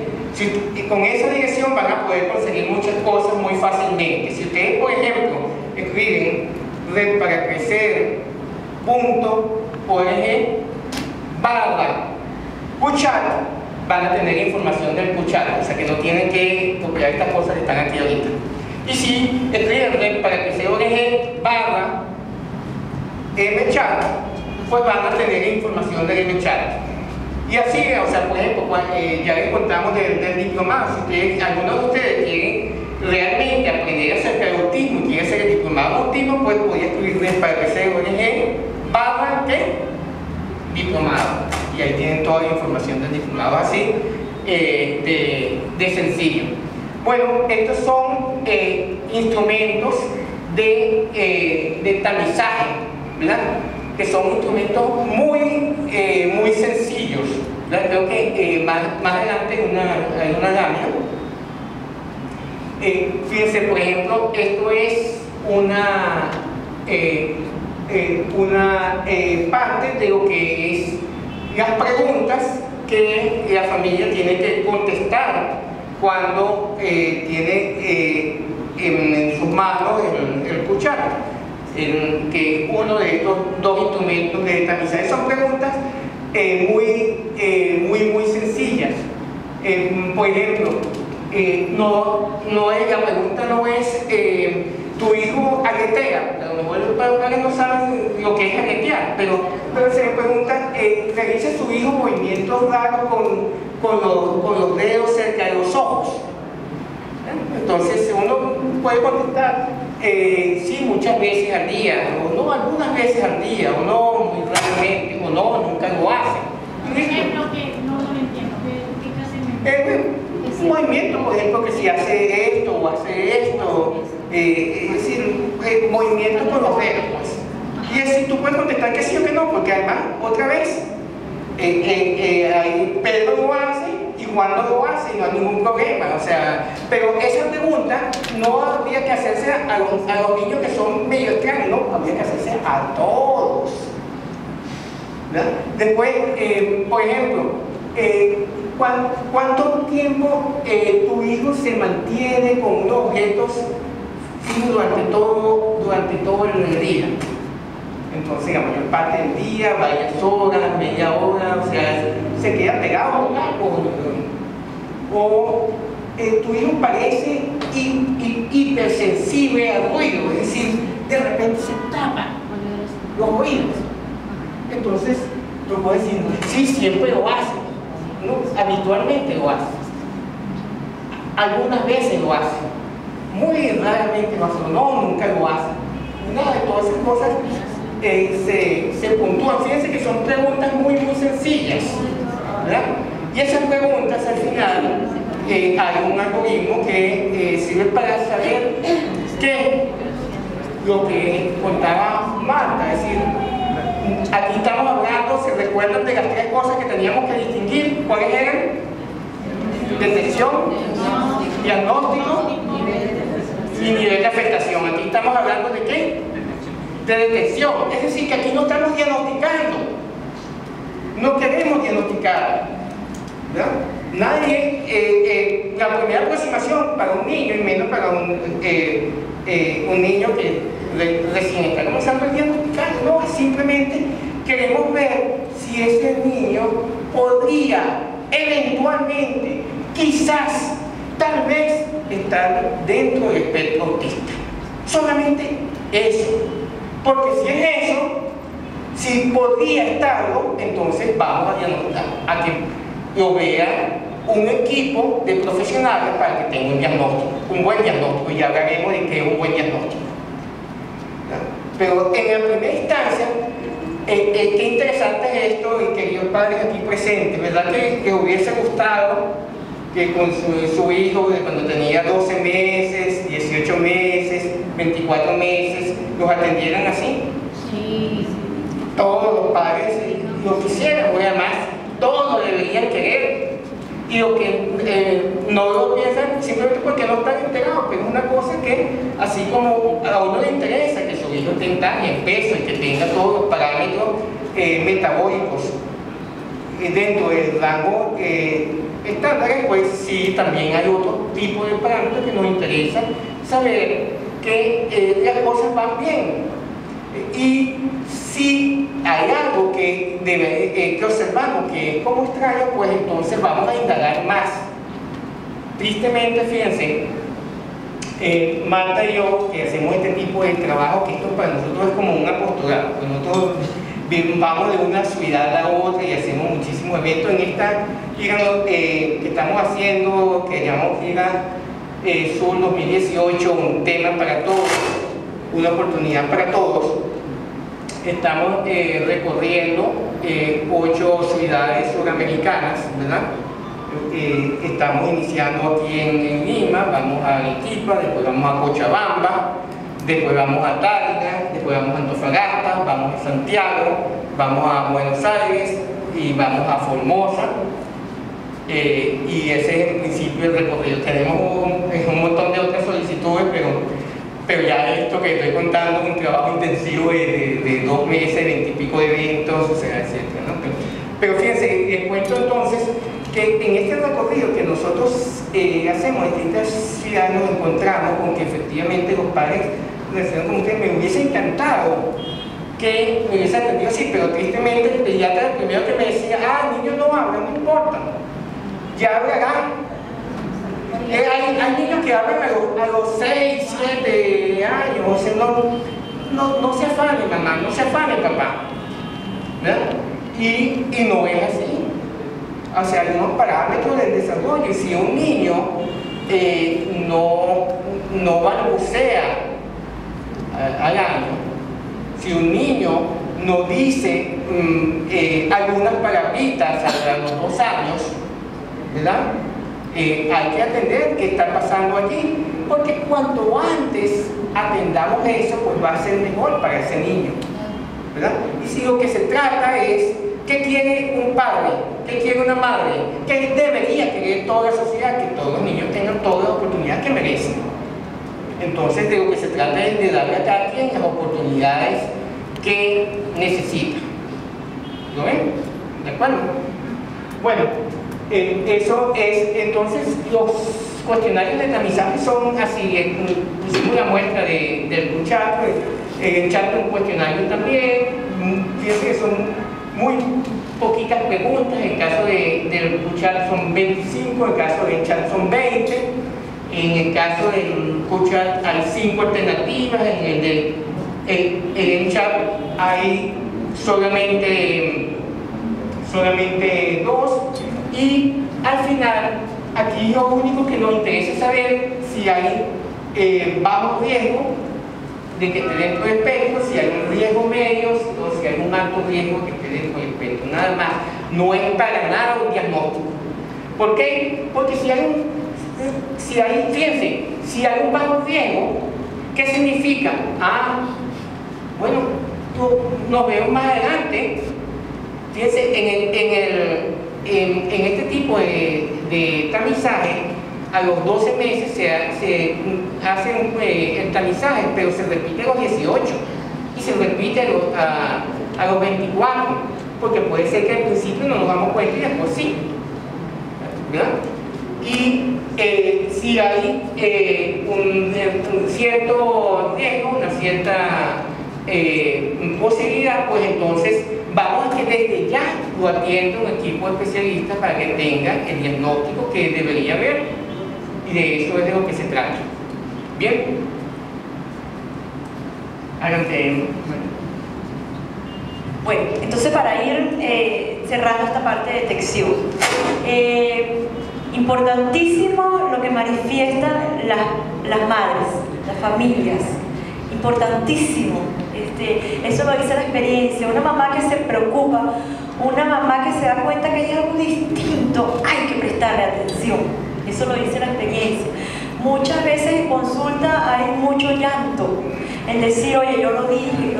con esa dirección van a poder conseguir muchas cosas muy fácilmente. Si ustedes, por ejemplo, escriben redparacrecer.org/QChat, van a tener información del QChat, o sea que no tienen que copiar estas cosas que están aquí ahorita. Y si escriben redparacrecer.org/MChat, pues van a tener información del MChat. Y así, o sea, por ejemplo, ya les contamos del diplomado. Si ustedes, algunos de ustedes quieren realmente aprender acerca del autismo y quieren hacer el diplomado de autismo, pues podría escribir redparacrecer.org/diplomado. Y ahí tienen toda la información del diplomado, así de sencillo. Bueno, estos son instrumentos de tamizaje, ¿verdad? Que son instrumentos muy sencillos, ¿verdad? Creo que más adelante hay una lámina. Fíjense, por ejemplo, esto es una parte de lo que es las preguntas que la familia tiene que contestar cuando tiene en sus manos el QChat, que uno de estos dos instrumentos de tamizaje. Son preguntas muy sencillas. Por ejemplo, la pregunta no es tu hijo aguetea. A lo mejor los padres no saben lo que es aguetear, pero se le pregunta: ¿realiza su hijo movimientos raros con los dedos cerca de los ojos? Entonces uno puede contestar: sí, muchas veces al día, o no, algunas veces al día, o no, muy raramente, o no, nunca lo hace. Por ejemplo, que no lo entiendo, ¿qué clase de un movimiento, por ejemplo, que si hace esto o hace esto, es decir, movimiento con los dedos, pues. Y es decir, tú puedes contestar que sí o que no, porque además, otra vez, Pedro lo hace y Juan no lo hace y no hay ningún problema, o sea, pero esa pregunta no habría que hacerse a los niños que son medio extraños, no, habría que hacerse a todos, ¿verdad? Después, por ejemplo, ¿cuánto tiempo tu hijo se mantiene con unos objetos fijos durante todo el día? Entonces, la mayor parte del día, varias horas, media hora, o sea, se queda pegado a algo. O tu hijo parece hipersensible al ruido, es decir, de repente se tapa los oídos. Entonces, tú puedes decir: sí, siempre lo hace, ¿no? Habitualmente lo hace. Algunas veces lo hace, muy raramente lo hace, no, nunca lo hace. Nada de todas esas cosas se puntúan. Fíjense que son preguntas muy sencillas, ¿verdad? Y esas preguntas al final hay un algoritmo que sirve para saber qué lo que contaba Marta, es decir, aquí estamos hablando, ¿se recuerdan de las tres cosas que teníamos que distinguir? ¿Cuáles eran? Detección, diagnóstico y nivel de afectación. Aquí estamos hablando de ¿qué? De detección, es decir, que aquí no estamos diagnosticando, no queremos diagnosticar, ¿verdad? Nadie, la primera aproximación para un niño, y menos para un niño que recién está comenzando a diagnosticar, no, simplemente queremos ver si ese niño podría eventualmente, quizás, tal vez, estar dentro del espectro autista. Solamente eso. Porque si es eso, si podría estarlo, entonces vamos a diagnosticar, a que lo vea un equipo de profesionales para que tenga un diagnóstico, un buen diagnóstico, y hablaremos de qué es un buen diagnóstico. Pero en la primera instancia, qué interesante es esto, y queridos padres aquí presentes, ¿verdad? Que hubiese gustado que con su hijo, de cuando tenía 12 meses, 18 meses, 24 meses, los atendieran así. Sí. Todos los padres lo quisieran, o además todos lo deberían querer. Y lo que no lo piensan simplemente porque no están enterados, pero es una cosa que, así como a uno le interesa que su hijo tenga en peso y que tenga todos los parámetros metabólicos dentro del rango estándares, pues sí, también hay otro tipo de parámetros que nos interesa saber que las cosas van bien. Y si hay algo que observamos que es como extraño, pues entonces vamos a indagar más. Tristemente, fíjense, Marta y yo, que hacemos este tipo de trabajo, que esto para nosotros es como un apostolado, pues nosotros vamos de una ciudad a la otra y hacemos muchísimos eventos. En esta gira que estamos haciendo, que llamamos Gira Sur 2018, un tema para todos, una oportunidad para todos. Estamos recorriendo 8 ciudades suramericanas, ¿verdad? Estamos iniciando aquí en Lima, vamos a Arequipa, después vamos a Cochabamba, después vamos a Tacna, después vamos a Antofagasta, vamos a Santiago, vamos a Buenos Aires y vamos a Formosa. Y ese es el principio del recorrido. Tenemos un montón de otras solicitudes, pero ya esto que estoy contando es un trabajo intensivo de 2 meses, 20 y pico de eventos, o sea, etc., ¿no? Pero fíjense, les cuento entonces que en este recorrido que nosotros hacemos en distintas ciudades nos encontramos con que efectivamente los padres reaccionan como ustedes. Me hubiese encantado que me hubiese atendido así, pero tristemente el pediatra el primero que me decía, el niño no habla, no importa, ya hablará. Hay niños que hablan a los 6, 7 años, o sea, no se afane mamá, no se afane papá, ¿verdad? Y no es así. O sea, hay unos parámetros del desarrollo, y si un niño no balbucea al año, si un niño no dice algunas palabritas a los 2 años, ¿verdad? Hay que atender qué está pasando allí, porque cuanto antes atendamos eso, pues va a ser mejor para ese niño, ¿verdad? Y si lo que se trata es ¿qué quiere un padre? ¿Qué quiere una madre? ¿Qué debería querer toda la sociedad? Que todos los niños tengan todas las oportunidades que merecen. Entonces, de lo que se trata es de darle a cada quien las oportunidades que necesita. ¿Lo ven? ¿De acuerdo? Bueno, eso es, entonces, los cuestionarios de tamizaje son así. Pusimos una muestra del chat, el chat un cuestionario también. Fíjense que son muy poquitas preguntas. En el caso del chat son 25, en el caso del chat son 20. En el caso del chat hay 5 alternativas, en el chat hay solamente 2. Y al final, aquí lo único que nos interesa es saber si hay bajo riesgo de que esté dentro del espectro, si hay un riesgo medio o si hay un alto riesgo que esté dentro del espectro, nada más. No es para nada un diagnóstico. ¿Por qué? Porque fíjense, si hay un bajo riesgo, ¿qué significa? Bueno, nos vemos más adelante. Fíjense, en este tipo de tamizaje, a los 12 meses se hace el tamizaje, pero se repite a los 18 y se repite a los 24, porque puede ser que al principio no nos damos cuenta y después sí, ¿verdad? Y si hay un cierto riesgo, una cierta posibilidad, pues entonces vamos a que desde ya lo atienda un equipo de especialistas para que tengan el diagnóstico que debería haber. Y de eso es de lo que se trata. ¿Bien? Adelante. Bueno, entonces para ir cerrando esta parte de detección, importantísimo lo que manifiestan las madres, las familias, importantísimo. Eso lo dice la experiencia. Una mamá que se preocupa, una mamá que se da cuenta que hay algo distinto, hay que prestarle atención. Eso lo dice la experiencia. Muchas veces en consulta hay mucho llanto, en decir, oye, yo lo dije.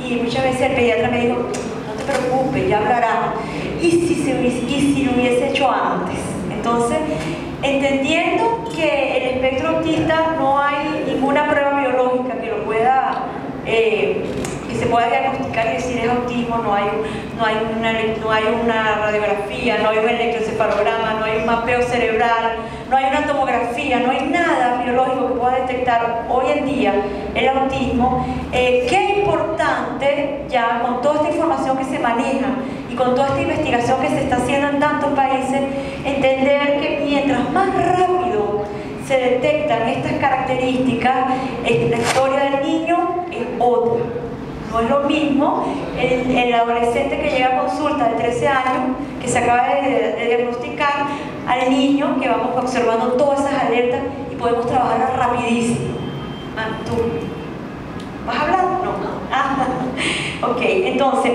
Y muchas veces el pediatra me dijo, no te preocupes, ya hablará. ¿Y si lo hubiese hecho antes? Entonces, entendiendo que el espectro autista no hay ninguna prueba biológica que lo pueda, que se pueda diagnosticar y decir es autismo, no hay una radiografía, no hay un electroencefalograma, no hay un mapeo cerebral, no hay una tomografía, no hay nada biológico que pueda detectar hoy en día el autismo. Qué importante, ya con toda esta información que se maneja y con toda esta investigación que se está haciendo en tantos países, entender que mientras más rápido se detectan estas características, la historia del niño es otra. No es lo mismo el adolescente que llega a consulta de 13 años, que se acaba de diagnosticar, al niño que vamos observando todas esas alertas y podemos trabajar rapidísimo. ¿Tú vas a hablar? No. Ok, entonces,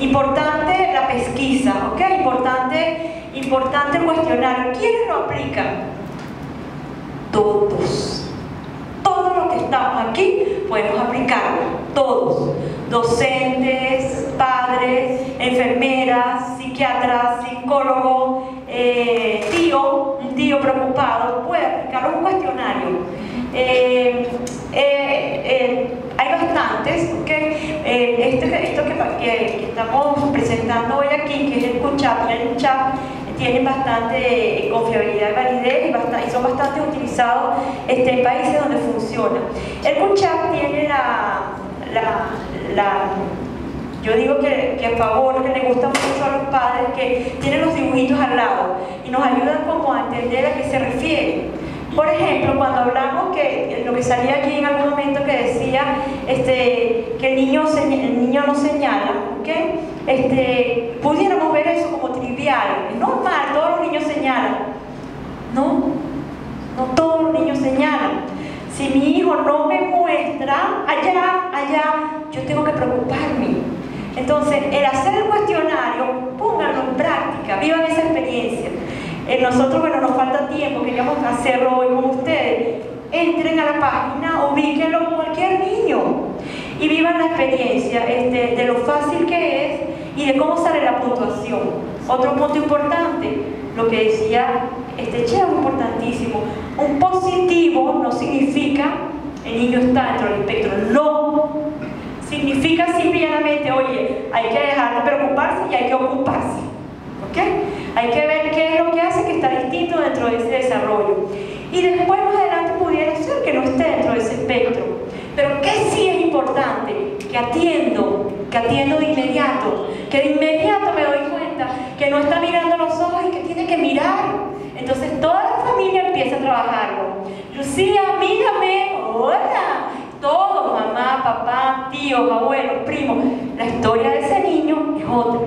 importante la pesquisa, ¿ok? Importante el cuestionario. ¿Quiénes lo aplican? Todos. Todos los que estamos aquí podemos aplicarlo, todos, docentes, padres, enfermeras, psiquiatras, psicólogos, un tío preocupado puede aplicarlo un cuestionario. Hay bastantes, ¿okay? Esto que estamos presentando hoy aquí, que es el CUCHAP, tienen bastante confiabilidad y validez y son bastante utilizados en países donde funciona. El CUCHAP tiene yo digo que a favor, que le gusta mucho a los padres, que tienen los dibujitos al lado y nos ayudan como a entender a qué se refiere. Por ejemplo, cuando hablamos que lo que salía aquí en algún momento que decía que el niño no señala, ¿okay? Pudiéramos ver eso como trivial, es normal, todos los niños señalan. No todos los niños señalan. Si mi hijo no me muestra allá, yo tengo que preocuparme. Entonces, el hacer el cuestionario, pónganlo en práctica, vivan esa experiencia. Nosotros, bueno, nos falta tiempo, queríamos hacerlo hoy con ustedes. Entren a la página, ubíquenlo con cualquier niño y vivan la experiencia de lo fácil que es y de cómo sale la puntuación. Otro punto importante, lo que decía Cheo, importantísimo. Un positivo no significa el niño está dentro del espectro, no. Significa simplemente, oye, hay que dejar de preocuparse y hay que ocuparse. ¿Ok? Hay que ver qué es lo que hace que está distinto dentro de ese desarrollo. Y después, más adelante, pudiera ser que no esté dentro de ese espectro. Pero ¿qué sí es importante? Que atiendo de inmediato. Que de inmediato me doy cuenta que no está mirando los ojos y que tiene que mirar. Entonces, toda la familia empieza a trabajarlo. Lucía, mírame, hola. Todos, mamá, papá, tíos, abuelos, primos. La historia de ese niño es otra.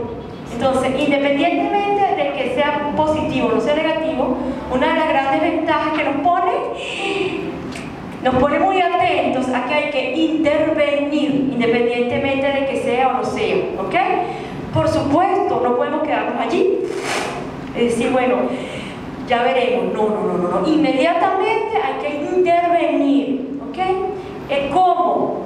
Entonces, independientemente de que sea positivo o no sea negativo, una de las grandes ventajas que nos pone, nos pone muy atentos a que hay que intervenir, independientemente de que sea o no sea, ¿ok? Por supuesto, no podemos quedarnos allí. Es decir, bueno, ya veremos. No. Inmediatamente hay que intervenir, ¿ok? ¿Cómo?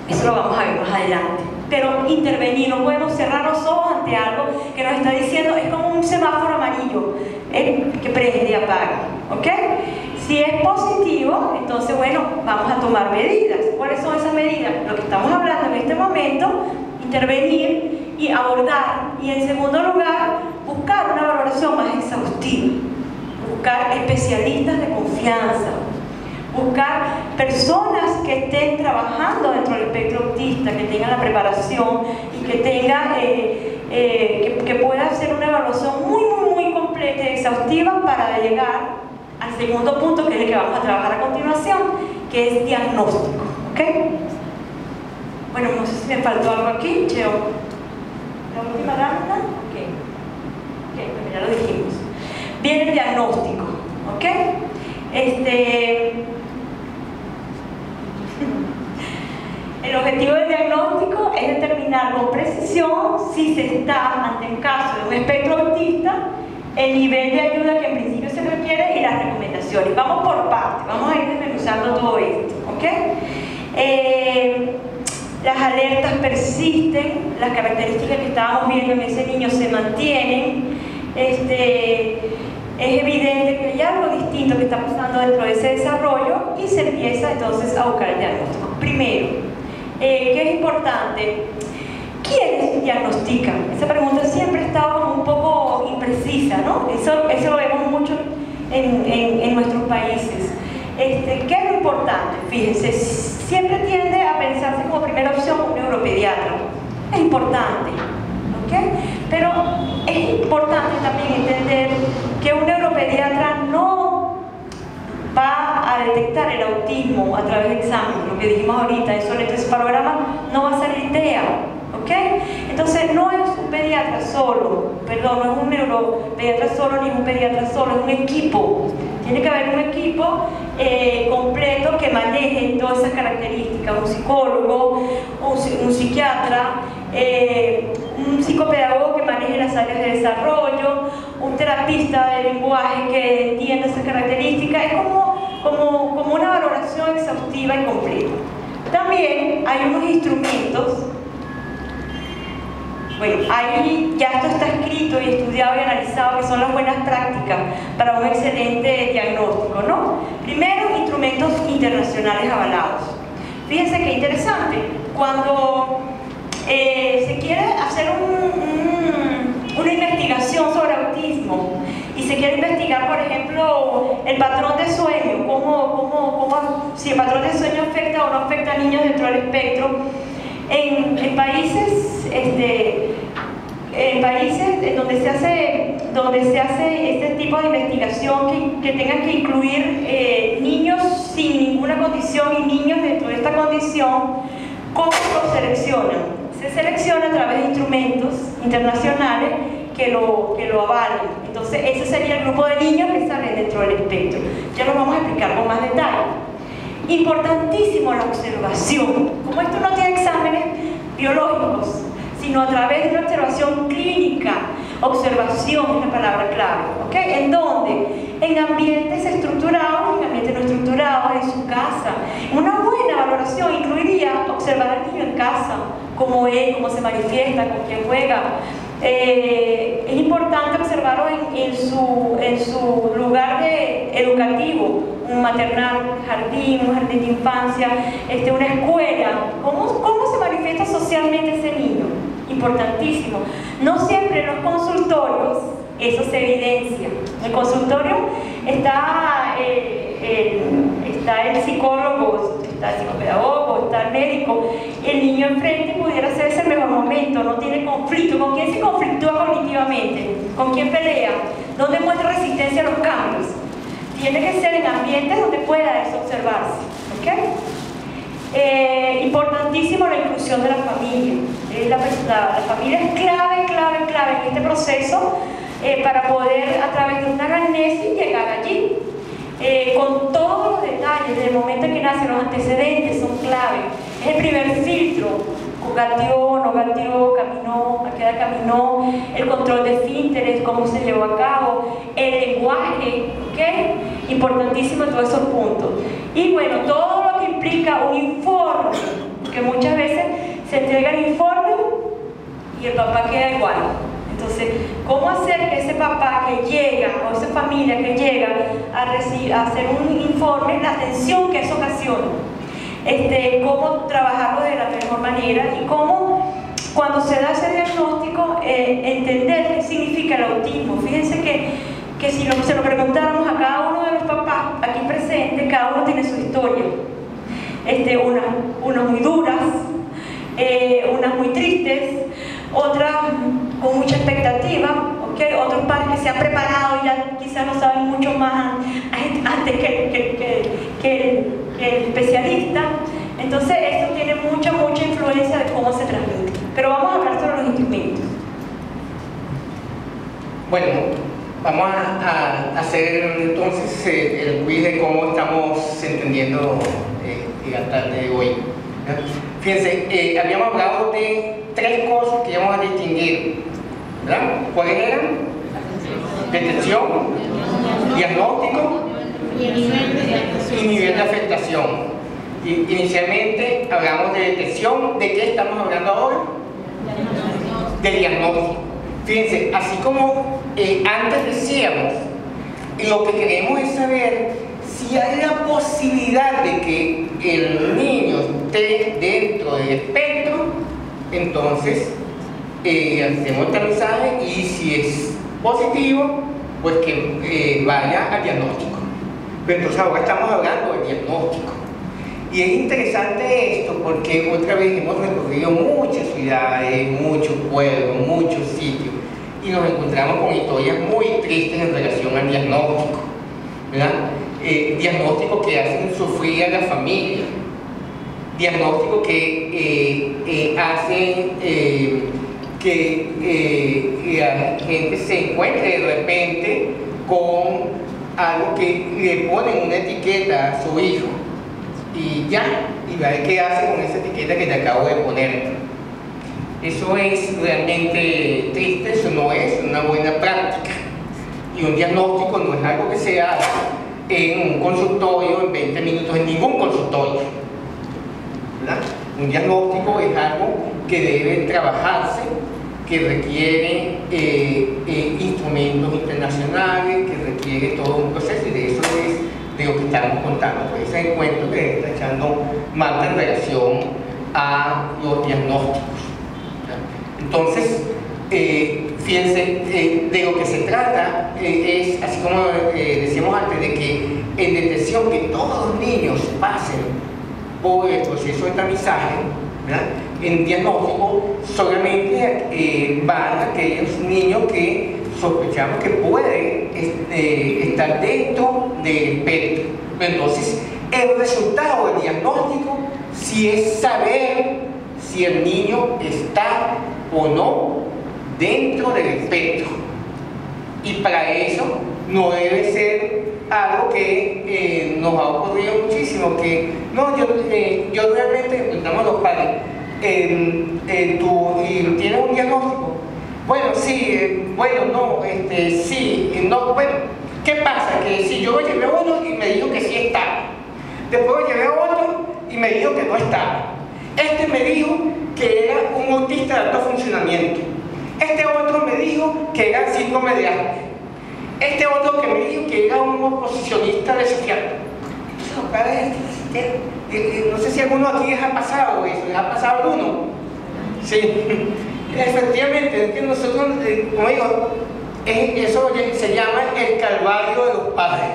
Eso lo vamos a ver más adelante. Pero intervenir, no podemos cerrar los ojos ante algo que nos está diciendo, es como un semáforo amarillo, que prende y apaga, ¿ok? Si es positivo, entonces, bueno, vamos a tomar medidas. ¿Cuáles son esas medidas? Lo que estamos hablando en este momento, intervenir y abordar. Y en segundo lugar, buscar una valoración más exhaustiva. Buscar especialistas de confianza. Buscar personas que estén trabajando dentro del espectro autista, que tengan la preparación y que tengan, que pueda hacer una evaluación muy completa y exhaustiva para llegar al segundo punto, que es el que vamos a trabajar a continuación, que es diagnóstico, ¿ok? Bueno, no sé si me faltó algo aquí, Cheo. ¿La última lámina? Ok, bueno, ya lo dijimos. Viene el diagnóstico, ¿ok? El objetivo del diagnóstico es determinar con precisión si se está ante el caso de un espectro autista, el nivel de ayuda que en principio se requiere y las recomendaciones. Vamos por partes, vamos a ir desmenuzando todo esto, ¿ok? Las alertas persisten, las características que estábamos viendo en ese niño se mantienen. Es evidente que hay algo distinto que está pasando dentro de ese desarrollo y se empieza entonces a buscar el diagnóstico. Primero, ¿qué es importante? ¿Quiénes diagnostican? Esa pregunta siempre ha estado como un poco imprecisa, ¿no? Eso lo vemos mucho en nuestros países. ¿Qué es lo importante? Fíjense, siempre tiende a pensarse como primera opción un neuropediatra. Es importante, ¿ok? Pero es importante también entender que un neuropediatra no va a detectar el autismo a través de exámenes, lo que dijimos ahorita, eso en ese programa no va a salir TEA, ¿ok? Entonces no es un pediatra solo, perdón, no es un neuropediatra solo ni un pediatra solo, es un equipo. Tiene que haber un equipo completo que maneje todas esas características, un psicólogo, un psiquiatra, un psicopedagogo que maneje las áreas de desarrollo, un terapista de lenguaje que entienda esas características. Es como una valoración exhaustiva y completa. También hay unos instrumentos. Bueno, ahí ya esto está escrito y estudiado y analizado, que son las buenas prácticas para un excelente diagnóstico, ¿no? Primero, instrumentos internacionales avalados. Fíjense qué interesante, cuando se quiere hacer una investigación sobre autismo y se quiere investigar, por ejemplo, el patrón de sueño, si el patrón de sueño afecta o no afecta a niños dentro del espectro, en países donde se hace este tipo de investigación que tengan que incluir niños sin ninguna condición y niños dentro de esta condición, ¿cómo los seleccionan? Se selecciona a través de instrumentos internacionales que lo avalen. Entonces ese sería el grupo de niños que salen dentro del espectro. Ya lo vamos a explicar con más detalle. Importantísimo la observación. Como esto no tiene exámenes biológicos, sino a través de una observación clínica. Observación es la palabra clave, ¿ok? ¿En dónde? En ambientes estructurados, en ambientes no estructurados, en su casa. Una buena valoración incluiría observar al niño en casa, cómo es, cómo se manifiesta, con quién juega. Es importante observarlo en su lugar educativo, un maternal, un jardín de infancia, una escuela. ¿Cómo se manifiesta socialmente ese niño? Importantísimo. No siempre en los consultorios eso se evidencia. En el consultorio está el psicólogo, está el psicopedagogo, está el médico. El niño enfrente pudiera ser ese mejor momento, no tiene conflicto. ¿Con quién se conflictúa cognitivamente? ¿Con quién pelea? ¿Dónde muestra resistencia a los cambios? Tiene que ser en ambientes donde pueda eso observarse, ¿ok? Importantísimo la inclusión de la familia. La familia es clave en este proceso para poder, a través de una anamnesis, llegar allí. con todos los detalles, desde el momento en que nace, los antecedentes son clave. Es el primer filtro: gateó, no gateó, caminó, a qué edad caminó, el control de esfínteres, cómo se llevó a cabo, el lenguaje, ¿ok? Importantísimo todos esos puntos. Y bueno, todo lo que implica un informe, que muchas veces se entrega el informe y el papá queda igual. Entonces, ¿cómo hacer que ese papá que llega, o esa familia que llega a hacer un informe, la atención que eso ocasiona? Cómo trabajarlo de la mejor manera y cómo, cuando se da ese diagnóstico, entender qué significa el autismo. Fíjense que si se lo preguntáramos a cada uno de los papás aquí presentes, cada uno tiene su historia. Unas muy duras, unas muy tristes, otras con mucha expectativa, ¿okay? Otros padres que se han preparado y ya quizás no saben mucho más antes que el especialista. Entonces eso tiene mucha influencia de cómo se transmite. Pero vamos a hablar sobre los instrumentos. Bueno, vamos a hacer entonces el quiz de cómo estamos entendiendo la tarde de hoy. Fíjense, habíamos hablado de 3 cosas que íbamos a distinguir, ¿verdad? ¿Cuáles eran? Detección, diagnóstico y nivel de afectación. Inicialmente hablamos de detección. ¿De qué estamos hablando ahora? De diagnóstico. Fíjense, así como antes decíamos, lo que queremos es saber si hay la posibilidad de que el niño esté dentro del espectro. Entonces hacemos el tamizaje y si es positivo, pues que vaya al diagnóstico. Pero entonces ahora estamos hablando del diagnóstico. Y es interesante esto porque otra vez hemos recorrido muchas ciudades, muchos pueblos, muchos sitios y nos encontramos con historias muy tristes en relación al diagnóstico, ¿verdad? Diagnósticos que hacen sufrir a la familia, diagnósticos que hacen que la gente se encuentre de repente con algo que le ponen una etiqueta a su hijo y ya, y va a ver qué hace con esa etiqueta que te acabo de poner. Eso es realmente triste, eso no es una buena práctica. Y un diagnóstico no es algo que se haga en un consultorio en 20 minutos, en ningún consultorio, ¿verdad? Un diagnóstico es algo que debe trabajarse, que requiere instrumentos internacionales, que requiere todo un proceso, y de eso es de lo que estamos contando, pues ese encuentro que está echando Marta en relación a los diagnósticos. Entonces, fíjense, de lo que se trata es, así como decíamos antes, de que en detección que todos los niños pasen por el proceso de tamizaje, ¿verdad? En diagnóstico solamente van aquellos niños que sospechamos que pueden estar dentro del espectro. Entonces, el resultado del diagnóstico sí es saber si el niño está o no dentro del espectro. Y para eso no debe ser algo que nos ha ocurrido muchísimo, que no, yo realmente, preguntamos a los padres, ¿tú tienes un diagnóstico? Bueno, sí, bueno, no, sí, no, bueno, ¿qué pasa? Que si yo lo llevé a uno y me dijo que sí estaba, después lo llevé a otro y me dijo que no estaba, me dijo que era un autista de alto funcionamiento, otro me dijo que era síndrome de Asperger, otro que me dijo que era un oposicionista desafiante. Entonces los padres, no sé si a alguno aquí les ha pasado eso, ¿les ha pasado a alguno? Sí, efectivamente, es que nosotros, como digo, eso se llama el calvario de los padres,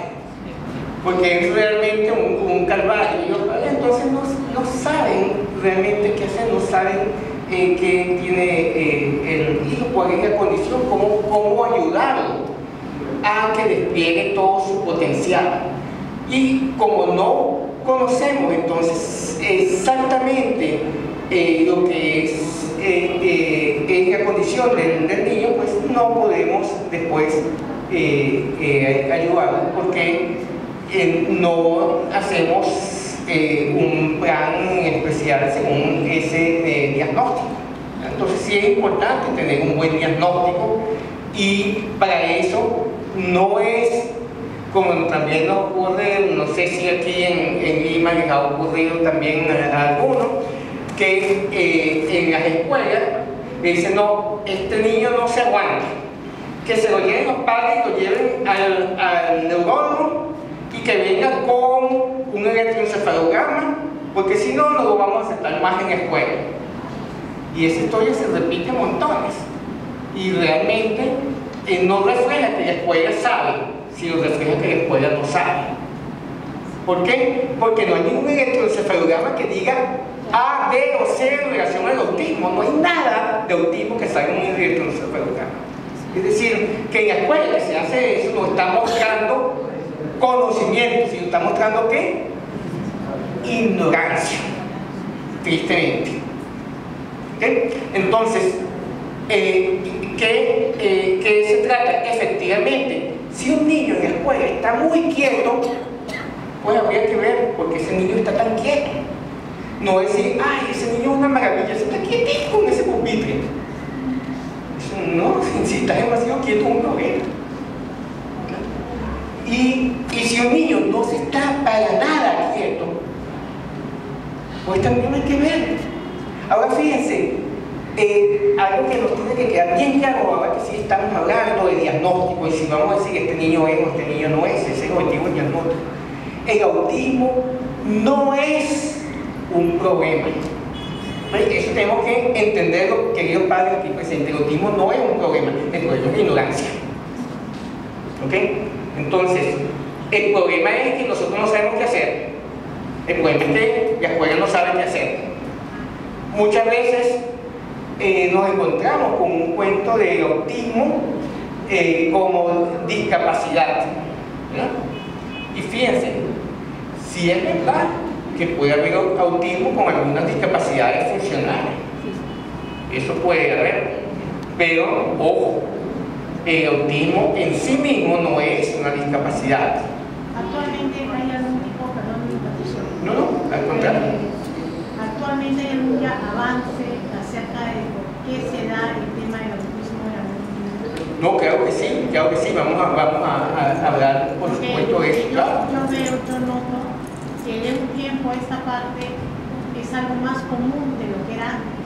porque es realmente un calvario, y los padres entonces no saben realmente qué hacer, no saben qué tiene el hijo, cuál es la condición, cómo ayudarlo a que despliegue todo su potencial. Y como no conocemos entonces exactamente lo que es la condición del niño, pues no podemos después ayudarlo, porque no hacemos un plan especial según ese diagnóstico. Entonces sí es importante tener un buen diagnóstico, y para eso no es como también nos ocurre, no sé si aquí en Lima les ha ocurrido también a algunos, que en las escuelas le dicen: no, este niño no se aguanta, que se lo lleven los padres, lo lleven al neurólogo y que venga con un electroencefalograma, porque si no, no lo vamos a aceptar más en la escuela. Y esa historia se repite montones, y realmente no refleja que la escuela sabe, sino refleja que la escuela no sabe. ¿Por qué? Porque no hay ningún electroencefalograma que diga A, B o C en relación al autismo. No hay nada de autismo que salga en un electroencefalograma. Es decir, que en la escuela que se hace eso no está mostrando conocimiento, sino está mostrando ¿qué? Ignorancia, tristemente. ¿Okay? Entonces, ¿qué se trata? Efectivamente, si un niño en la escuela está muy quieto, pues habría que ver por qué ese niño está tan quieto. No decir: ay, ese niño es una maravilla, se está quietito en ese pupitre. Eso no, si está demasiado quieto es un problema. Y si un niño no se está para nada quieto, pues también hay que ver. Ahora fíjense, algo que nos tiene que quedar bien claro ahora que sí estamos hablando de diagnóstico, y si vamos a decir este niño es o este niño no es, ese es el objetivo del diagnóstico. El autismo no es un problema. Eso tenemos que entenderlo, queridos padres aquí presentes. El autismo no es un problema, el problema es la ignorancia. ¿Ok? Entonces, el problema es que nosotros no sabemos qué hacer. El problema es que la escuela no sabe qué hacer. Muchas veces nos encontramos con un cuento de autismo como discapacidad, ¿no? Y fíjense, si es verdad que puede haber autismo con algunas discapacidades funcionales, eso puede haber, pero ojo, el autismo en sí mismo no es una discapacidad. Actualmente hay algún tipo, perdón, de interrupción. No, al contrario. Actualmente hay algún avance acerca de por qué se da el tema del autismo en algún niño. No, claro que sí, vamos a hablar por supuesto de eso, claro. Yo noto que de un tiempo esta parte es algo más común de lo que era antes.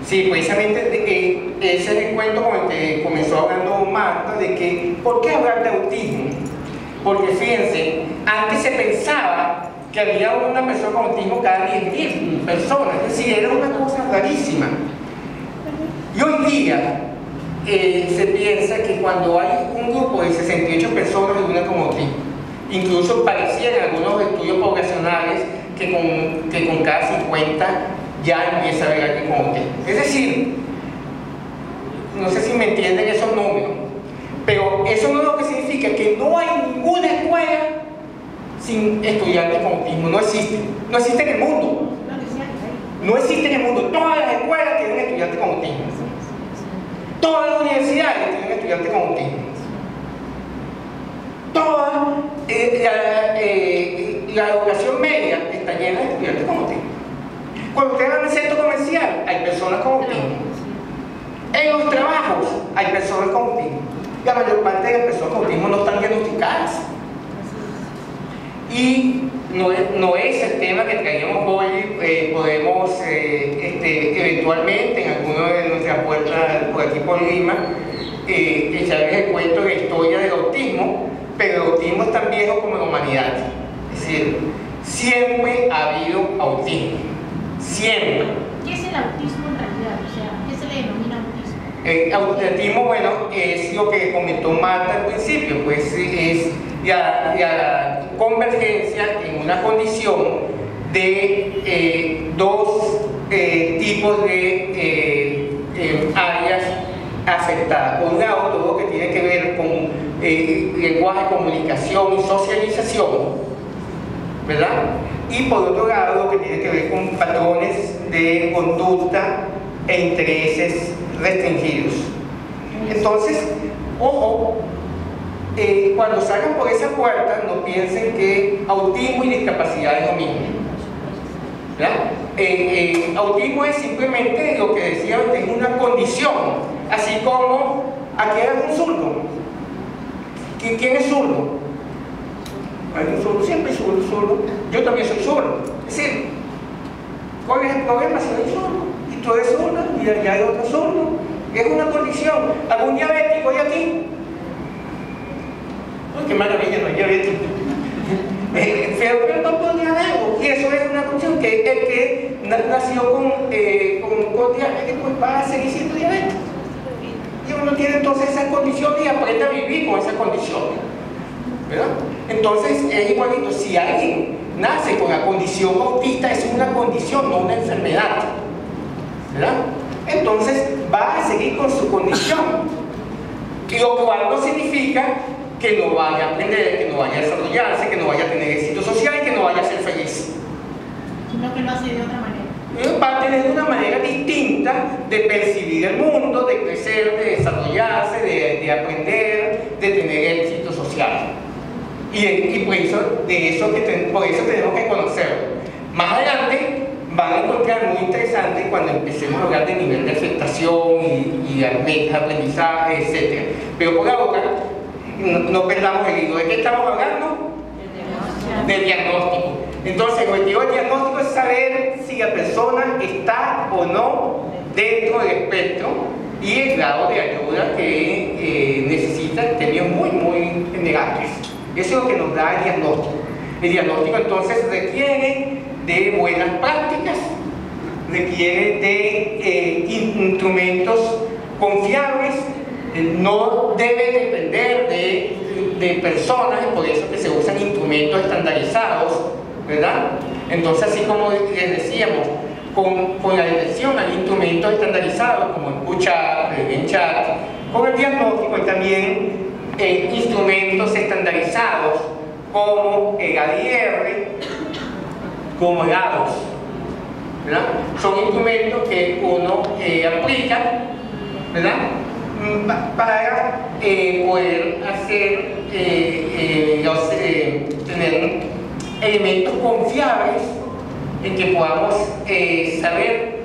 Sí, precisamente ese es el cuento con el que comenzó hablando Marta, de que ¿por qué hablar de autismo? Porque fíjense, antes se pensaba que había una persona con autismo cada 10.000 personas, es decir, era una cosa rarísima. Y hoy día se piensa que cuando hay un grupo de 68 personas hay una con autismo. Incluso parecían algunos estudios poblacionales que con cada 50 ya empieza a haber alguien con autismo. Es decir, no sé si me entienden esos números, pero eso no es lo que significa que no hay ninguna escuela sin estudiantes con autismo. No existe en el mundo. No existe en el mundo. Todas las escuelas tienen estudiantes con autismo. Todas las universidades tienen estudiantes con autismo. Toda la educación media está llena de estudiantes con autismo. Cuando ustedes van al centro comercial, hay personas con autismo. En los trabajos, hay personas con autismo. La mayor parte de las personas con autismo no están diagnosticadas. Y no es el tema que traíamos hoy. Podemos eventualmente en alguna de nuestras puertas por aquí por Lima echarles el cuento de la historia del autismo, pero el autismo es tan viejo como la humanidad. Es decir, siempre ha habido autismo. Siempre. ¿Qué es el autismo en realidad? O sea, ¿qué se le denomina autismo? El autismo, bueno, es lo que comentó Marta al principio, pues es la convergencia en una condición de dos tipos de áreas afectadas. Por un lado, todo lo que tiene que ver con lenguaje, comunicación y socialización, ¿verdad? Y por otro lado, lo que tiene que ver con patrones de conducta e intereses restringidos. Entonces, ojo, cuando salgan por esa puerta no piensen que autismo y discapacidad es lo mismo, ¿verdad? Autismo es simplemente lo que decía antes, es una condición, así como aquí hay un zurdo. ¿Quién es zurdo? Hay un zurdo, siempre hay zurdo. Yo también soy zurdo. Es decir, ¿cuál es el problema si soy zurdo? Y tú eres zurdo y allá hay otro zurdo. Es una condición. ¿Algún diabético hay aquí? ¡Ay, qué maravilla, no hay diabético! Pero no podría haberlo. Y eso es una condición que el que nació con diabetes pues va a seguir siendo diabético. Y uno tiene entonces esa condición y aprende a vivir con esa condición, ¿verdad? Entonces es igualito, si alguien nace con la condición autista, es una condición, no una enfermedad, ¿verdad? Entonces va a seguir con su condición, y lo cual no significa que no vaya a aprender, que no vaya a desarrollarse, que no vaya a tener éxito social y que no vaya a ser feliz. Sino que lo hace de otra manera. Va a tener una manera distinta de percibir el mundo, de crecer, de desarrollarse, de aprender, de tener éxito social. Y por eso tenemos que conocerlo. Más adelante van a encontrar muy interesante cuando empecemos a hablar de nivel de afectación y metas de aprendizaje, etc. Pero por ahora, no perdamos el hilo. ¿De qué estamos hablando? Del diagnóstico. Entonces, el objetivo del diagnóstico es saber si la persona está o no dentro del espectro y el grado de ayuda que necesita en términos muy generales. Eso es lo que nos da el diagnóstico. El diagnóstico entonces requiere de buenas prácticas, requiere de instrumentos confiables, no debe depender de personas, y por eso que se usan instrumentos estandarizados, ¿verdad? Entonces, así como les decíamos, con la detección hay instrumentos estandarizados como el push-up, el bench-up, con el diagnóstico hay también instrumentos estandarizados como el ADR, como el ADOS, ¿verdad? Son instrumentos que uno aplica, ¿verdad? Para poder hacer, tener elementos confiables en que podamos saber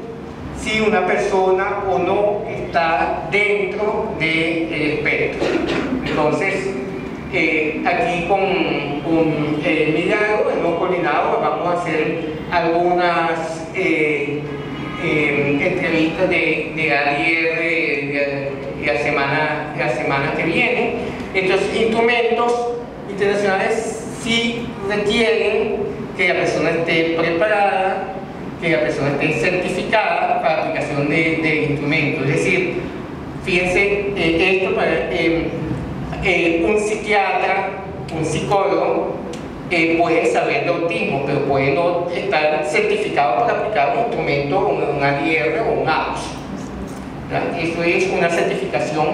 si una persona o no está dentro del espectro. Entonces, aquí con Milagro hemos coordinado, vamos a hacer algunas entrevistas de ADR la semana que viene. Entonces, instrumentos internacionales sí requieren que la persona esté preparada, que la persona esté certificada para aplicación de instrumentos. Es decir, fíjense, esto para un psiquiatra, un psicólogo puede saber de autismo, pero puede no estar certificado para aplicar un instrumento, un ADR o un ADOS. Eso es una certificación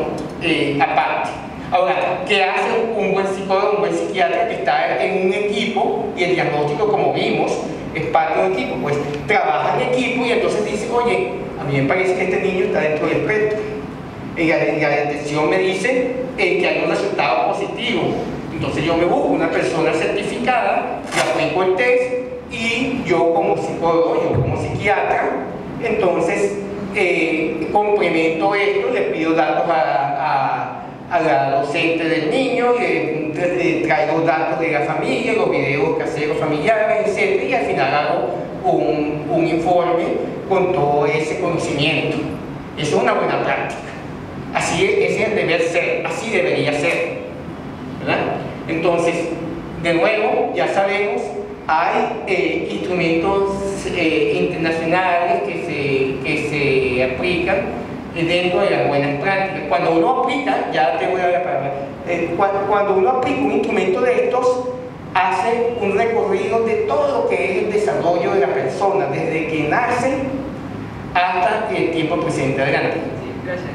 aparte. Ahora, ¿qué hace un buen psicólogo, un buen psiquiatra que está en un equipo y el diagnóstico, como vimos, es parte de un equipo? Pues trabaja en equipo y entonces dice, oye, a mí me parece que este niño está dentro del espectro. Y la detección me dice que hay un resultado positivo. Entonces yo me busco una persona certificada, le aplico el test y yo como psicólogo, yo como psiquiatra, entonces complemento esto, le pido datos a la docente del niño, le traigo datos de la familia, los videos caseros familiares, etc. Y al final hago un informe con todo ese conocimiento. Eso es una buena práctica. Así es el deber ser, así debería ser, ¿verdad? Entonces, de nuevo, ya sabemos, hay instrumentos internacionales que se aplican dentro de las buenas prácticas. Cuando uno aplica, ya te voy a dar la palabra, cuando uno aplica un instrumento de estos, hace un recorrido de todo lo que es el desarrollo de la persona, desde que nace hasta el tiempo presente. Adelante. Sí, gracias.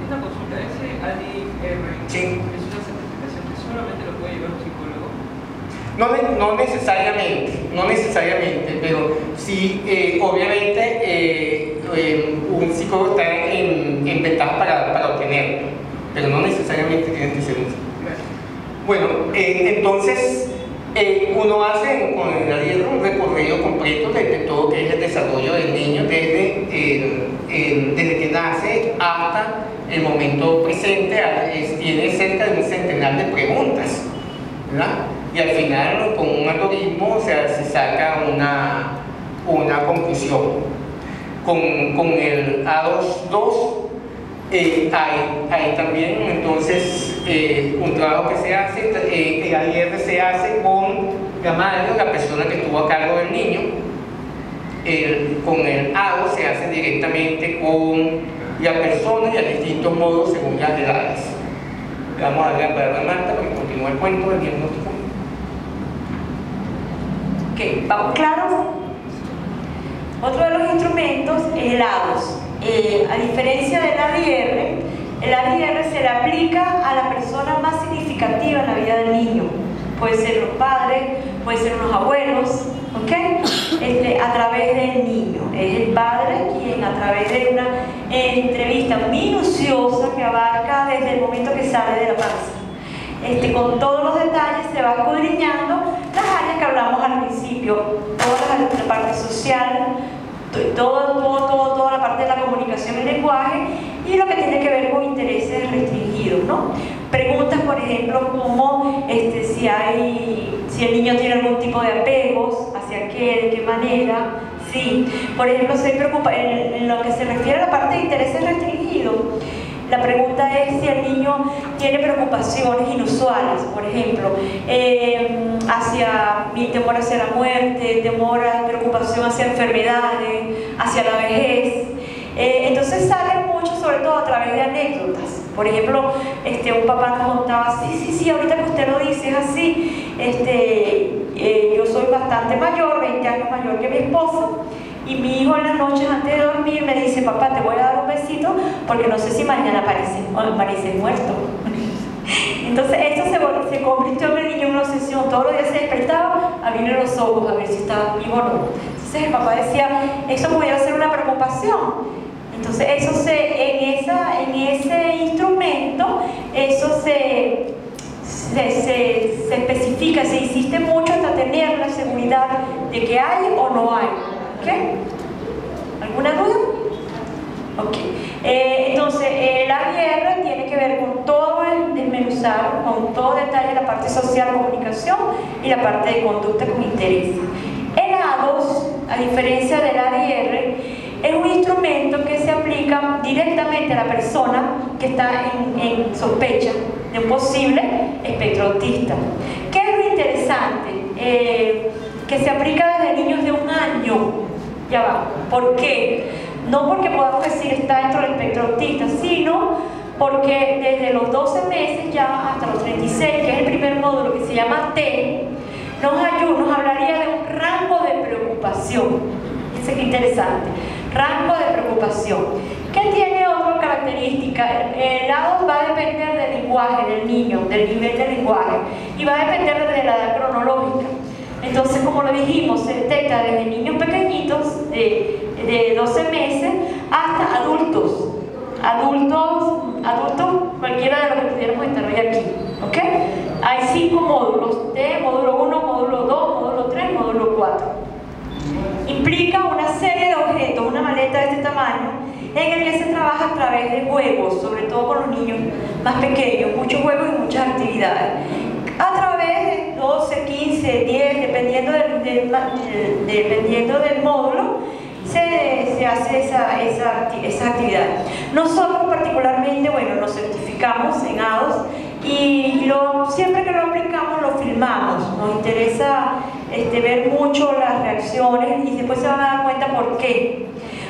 Una consulta, ese ADR, sí, ¿es una certificación que solamente lo puede llevar un psicólogo? No necesariamente, pero sí, obviamente un psicólogo está en ventaja para obtenerlo, pero no necesariamente tiene que ser un psicólogo. Gracias. Bueno, entonces uno hace con el ADIER un recorrido completo desde todo que es el desarrollo del niño, desde que nace hasta el momento presente. Tiene cerca de un centenar de preguntas, ¿verdad? Y al final con un algoritmo se saca una conclusión. Con el A2.2 hay también entonces un trabajo que se hace, el ADIER se hace con la madre o la persona que estuvo a cargo del niño. Con el A2 se hace directamente con la persona y a distintos modos según las edades. Vamos a darle la palabra a Marta para que continúe el cuento del diagnóstico. Ok, ¿vamos claros? Otro de los instrumentos es el A2. A diferencia del ADIER, el ADIER se le aplica a la persona más significativa en la vida del niño. Puede ser los padres, puede ser unos abuelos, ¿ok? A través del niño. Es el padre quien a través de una entrevista minuciosa que abarca desde el momento que sale de la panza. Con todos los detalles se va escudriñando las áreas que hablamos al principio, toda la parte social, toda la parte de la comunicación y lenguaje y lo que tiene que ver con intereses restringidos, ¿no? Preguntas, por ejemplo, como si el niño tiene algún tipo de apegos, hacia qué, de qué manera. Sí, por ejemplo, se preocupa en lo que se refiere a la parte de intereses restringidos. La pregunta es si el niño tiene preocupaciones inusuales, por ejemplo, temor hacia la muerte, preocupación hacia enfermedades, hacia la vejez. Entonces salen mucho, sobre todo a través de anécdotas. Por ejemplo, un papá nos contaba, sí, ahorita que usted lo dice es así, yo soy bastante mayor, 20 años mayor que mi esposo, y mi hijo en las noches antes de dormir me dice, papá, te voy a dar un besito porque no sé si mañana aparece muerto. Entonces esto se convirtió en el niño en una obsesión. Todos los días se despertaba a abrir los ojos a ver si estaba vivo o no. Entonces el papá decía, eso pudiera ser una preocupación. Entonces eso en ese instrumento, eso se especifica, se insiste mucho hasta tener la seguridad de que hay o no hay. ¿Ok? ¿Alguna duda? Ok. Entonces, el ADIER tiene que ver con todo el desmenuzar, con todo detalle la parte social, comunicación y la parte de conducta con interés. El A2, a diferencia del ADIER, es un instrumento que se aplica directamente a la persona que está en sospecha de un posible espectro autista. ¿Qué es lo interesante? Que se aplica desde niños de 1 año. Ya va. ¿Por qué? No porque podamos decir está dentro del espectro autista, sino porque desde los 12 meses ya hasta los 36, que es el primer módulo que se llama T, nos hablaría de un rango de preocupación. Eso es interesante. Rango de preocupación. ¿Qué tiene otra característica? El lado va a depender del lenguaje del niño, del nivel de lenguaje, y va a depender de la edad cronológica. Entonces, como lo dijimos, se detecta desde niños pequeñitos de 12 meses hasta adultos. Adultos, cualquiera de los que pudiéramos estar hoy aquí. ¿Ok? Hay 5 módulos: T, módulo 1, módulo 2, módulo 3, módulo 4. Implica una serie de objetos, una maleta de este tamaño, en el que se trabaja a través de juegos, sobre todo con los niños más pequeños, muchos juegos y muchas actividades. A través de 12, 15, 10, dependiendo del módulo, se hace esa actividad. Nosotros particularmente, nos certificamos en A2 y siempre que lo aplicamos lo filmamos. Nos interesa ver mucho las reacciones y después se van a dar cuenta por qué.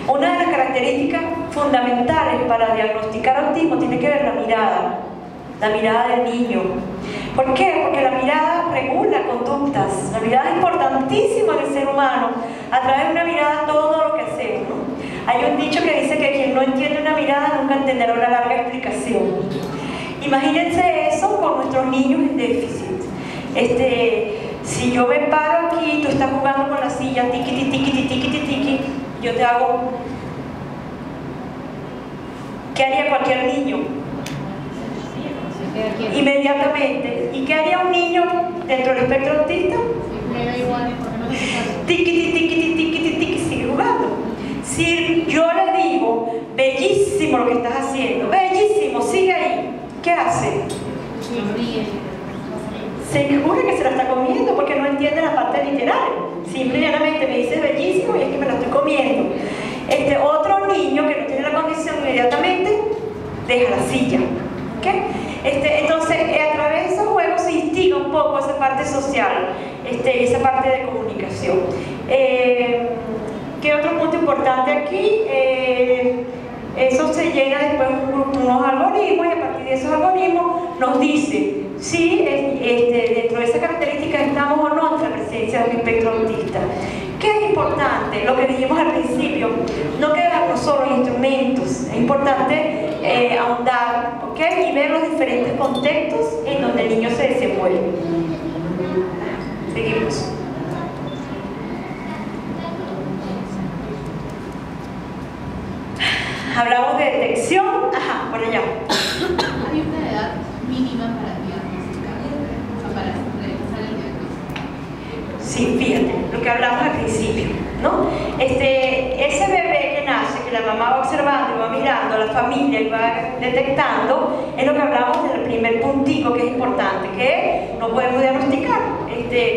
Una de las características fundamentales para diagnosticar autismo tiene que ver la mirada del niño. ¿Por qué? Porque la mirada regula conductas. La mirada es importantísima en el ser humano. A través de una mirada todo lo que hacemos, ¿no? Hay un dicho que dice que quien no entiende una mirada nunca entenderá una larga explicación. Imagínense eso con nuestros niños en déficit. Si yo me paro aquí, tú estás jugando con la silla, tiqui, tiqui, tiqui, tiqui, yo te hago... ¿Qué haría cualquier niño? Inmediatamente ¿Y qué haría un niño dentro del espectro autista? Me da igual, porque no se pasa. Tiquiti, tiquiti, tiquiti, tiquiti, sigue jugando. Si yo le digo, bellísimo lo que estás haciendo, bellísimo, sigue ahí, ¿qué hace? Se jura que se la está comiendo porque no entiende la parte literal. Simple y llanamente me dice bellísimo y es que me la estoy comiendo. Otro niño que no tiene la condición inmediatamente deja la silla. ¿Okay? Entonces, a través de esos juegos se instiga un poco esa parte social, esa parte de comunicación. ¿Qué otro punto importante aquí? Eso se llena después unos algoritmos y a partir de esos algoritmos nos dice si dentro de esa característica estamos o no ante la presencia de un espectro autista. ¿Qué es importante? Lo que dijimos al principio, no quedarnos solo en instrumentos, es importante ahondar, ¿okay? Y ver los diferentes contextos en donde el niño se desenvuelve. Seguimos. Hablamos de detección, por allá. Hay una edad mínima para diagnosticar, o sea, para realizar el diagnóstico. Sí, fíjate, lo que hablamos al principio, ¿no? Ese bebé que nace, que la mamá va observando y va mirando a la familia y va detectando, es lo que hablamos del primer puntico que es importante, que no podemos diagnosticar,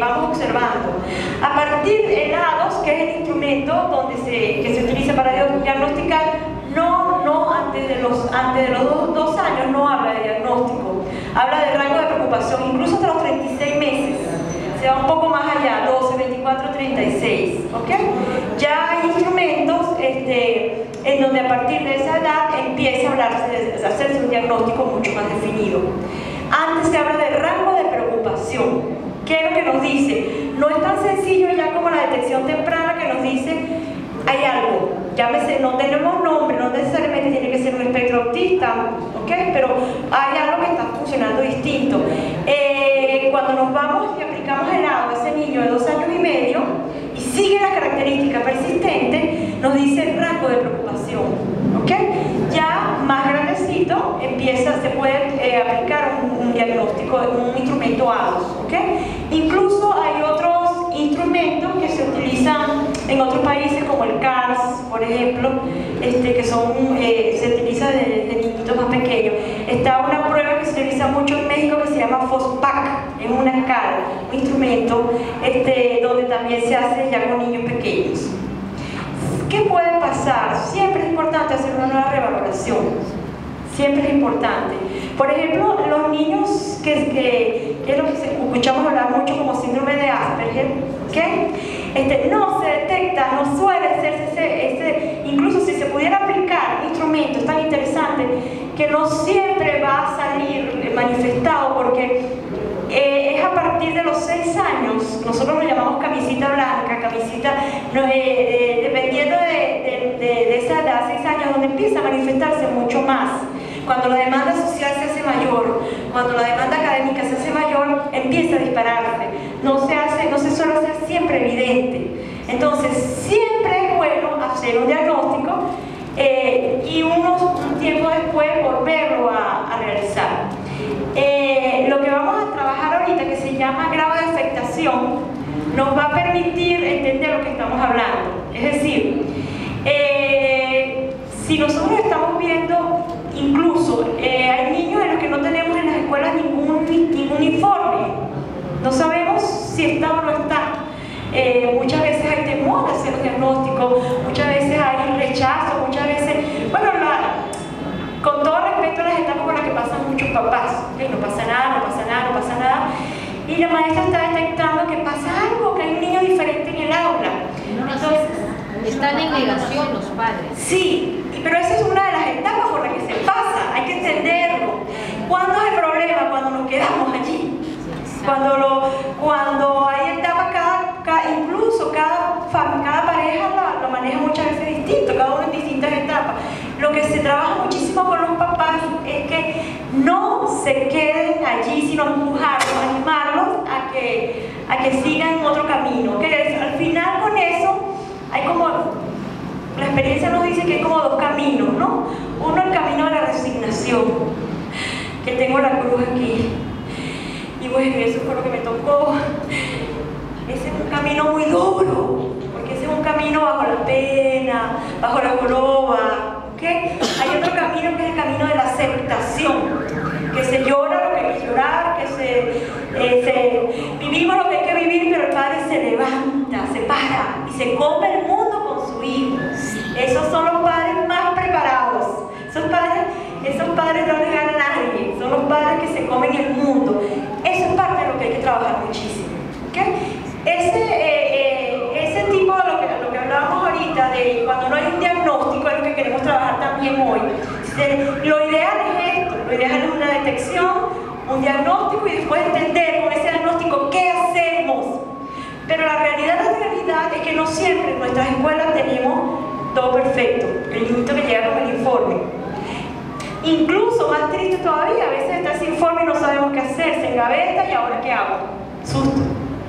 vamos observando. A partir de lados, que es el instrumento que se utiliza para diagnosticar, no antes de los 2 años no habla de diagnóstico, habla de rango de preocupación, incluso hasta los 36 meses, se va un poco más allá, 12, 24, 36, ¿ok? Ya hay instrumentos en donde a partir de esa edad empieza a hablarse de hacerse un diagnóstico mucho más definido. Antes se habla de rango de preocupación. ¿Qué es lo que nos dice? No es tan sencillo ya como la detección temprana que nos dice hay algo, llámese, no tenemos nombre, no necesariamente tiene que ser un espectro autista, ¿ok? Pero hay algo que está funcionando distinto. Cuando nos vamos y aplicamos el lado a ese niño de 2 años y medio y sigue la característica persistente, nos dice rango de preocupación, ¿ok? Ya más grandecito se puede aplicar un diagnóstico, un instrumento ADOS, ¿ok? Incluso hay otros instrumentos que se utilizan en otros países como el CARS, por ejemplo, que se utiliza desde niñitos más pequeños. Está una prueba que se utiliza mucho en México que se llama FOSPAC, es una escala, un instrumento donde también se hace ya con niños pequeños. ¿Qué puede pasar? Siempre es importante hacer una nueva revaloración. Siempre es importante. Por ejemplo, los niños que es lo que escuchamos hablar mucho como síndrome de Asperger, ¿okay? No se detecta, no suele ser incluso si se pudiera aplicar instrumentos tan interesantes que no siempre va a salir manifestado porque es a partir de los 6 años, nosotros lo llamamos camisita blanca, camisita, dependiendo de esa edad, 6 años, donde empieza a manifestarse mucho más. Cuando la demanda social se hace mayor, cuando la demanda académica se hace mayor, empieza a dispararse. No se suele hacer siempre evidente. Entonces, siempre es bueno hacer un diagnóstico y un tiempo después volverlo a realizar. Lo que vamos a trabajar ahorita, que se llama grado de afectación, nos va a permitir entender lo que estamos hablando. Es decir, si nosotros estamos viendo, incluso hay niños en los que no tenemos en las escuelas ningún informe, no sabemos si está o no está. Muchas veces hay temor a hacer los diagnósticos, muchas veces hay rechazo, muchas veces, bueno, con todo respeto a las etapas por las que pasan muchos papás, ¿okay? No pasa nada, no pasa nada, no pasa nada, y la maestra está detectando que pasa algo, que hay un niño diferente en el aula. Entonces, están en negación los padres. Sí, pero esa es una de las etapas por las que se pasa, hay que entenderlo. ¿Cuándo es el problema? Cuando nos quedamos allí. Cuando hay etapas, incluso cada pareja lo maneja muchas veces distinto, cada uno en distintas etapas. Lo que se trabaja muchísimo con los papás es que no se queden allí, sino empujarlos, animarlos a que sigan otro camino. Que al final con eso hay como, la experiencia nos dice que hay como 2 caminos, ¿no? Uno, el camino de la resignación, que tengo la cruz aquí. Y bueno, eso fue lo que me tocó. Ese es un camino muy duro, porque ese es un camino bajo la pena, bajo la joroba, ¿ok? Hay otro camino que es el camino de la aceptación, que se llora lo que hay que llorar, vivimos lo que hay que vivir, pero el Padre se levanta, se para y se come el mundo con su Hijo. Esos son los padres más preparados. Esos padres no les gana a nadie, son los padres que se comen el mundo. Eso es parte de lo que hay que trabajar muchísimo, ¿okay? Ese tipo de lo que hablábamos ahorita, de cuando no hay un diagnóstico, es lo que queremos trabajar también hoy. Lo ideal es esto, lo ideal es una detección, un diagnóstico y después entender con ese diagnóstico qué hacemos. Pero la realidad es que no siempre en nuestras escuelas tenemos todo perfecto, el niñito que llega con el informe. Incluso más triste todavía, a veces está ese informe y no sabemos qué hacer, se engaveta y ahora qué hago, susto.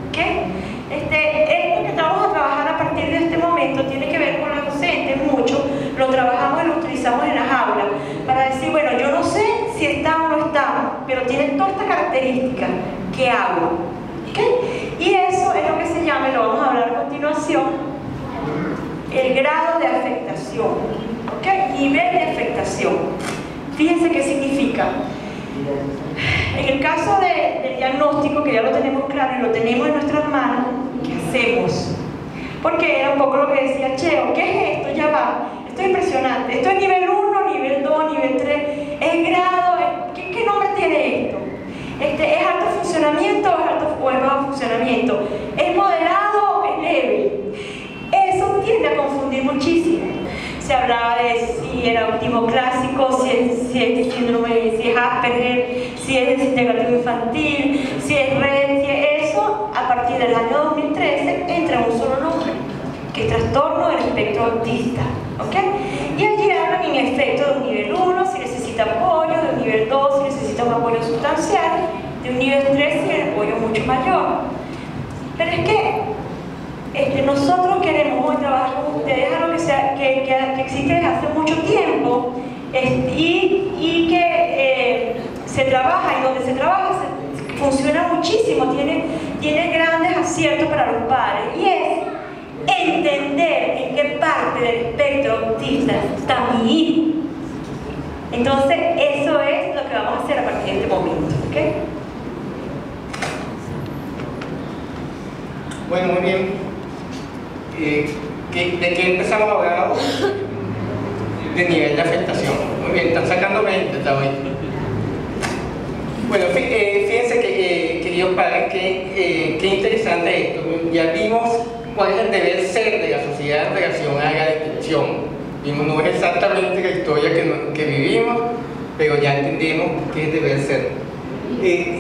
¿Okay? Esto que vamos a trabajar a partir de este momento tiene que ver con la docente mucho, lo trabajamos y lo utilizamos en las aulas para decir, bueno, yo no sé si está o no está, pero tiene toda esta característica, ¿qué hago? ¿Okay? Y eso es lo que se llama, y lo vamos a hablar a continuación, el grado de afectación, ¿okay? Nivel de afectación. Fíjense qué significa. En el caso del diagnóstico, que ya lo tenemos claro y lo tenemos en nuestras manos, ¿qué hacemos? Porque era un poco lo que decía Cheo, ¿qué es esto? Ya va, esto es impresionante. Esto es nivel 1, nivel 2, nivel 3, es grado, ¿qué nombre tiene esto? ¿Es alto funcionamiento o es bajo funcionamiento? ¿Es moderado o es leve? Eso tiende a confundir muchísimo. Se hablaba de si era autismo clásico, si es síndrome, si es Asperger, si es desintegrativo infantil, si es RED, eso a partir del año 2013 entra en un solo nombre, que es trastorno del espectro autista, ¿ok? Y allí hablan en efecto de un nivel 1, si necesita apoyo, de un nivel 2, si necesita un apoyo sustancial, de un nivel 3, si el apoyo mucho mayor. Pero es que nosotros queremos hoy trabajar con ustedes algo que existe desde hace mucho tiempo y que se trabaja, y donde se trabaja funciona muchísimo, tiene grandes aciertos para los padres, y es entender en qué parte del espectro autista está mi hijo. Entonces eso es lo que vamos a hacer a partir de este momento, ¿okay? Bueno, muy bien. ¿De qué empezamos a hablar? De nivel de afectación. Muy bien, están sacando 20 hoy. Bueno, fíjense que queridos padres, qué interesante esto. Ya vimos cuál es el deber ser de la sociedad en relación a la detección. Vimos, no es exactamente la historia que vivimos, pero ya entendemos qué es deber ser.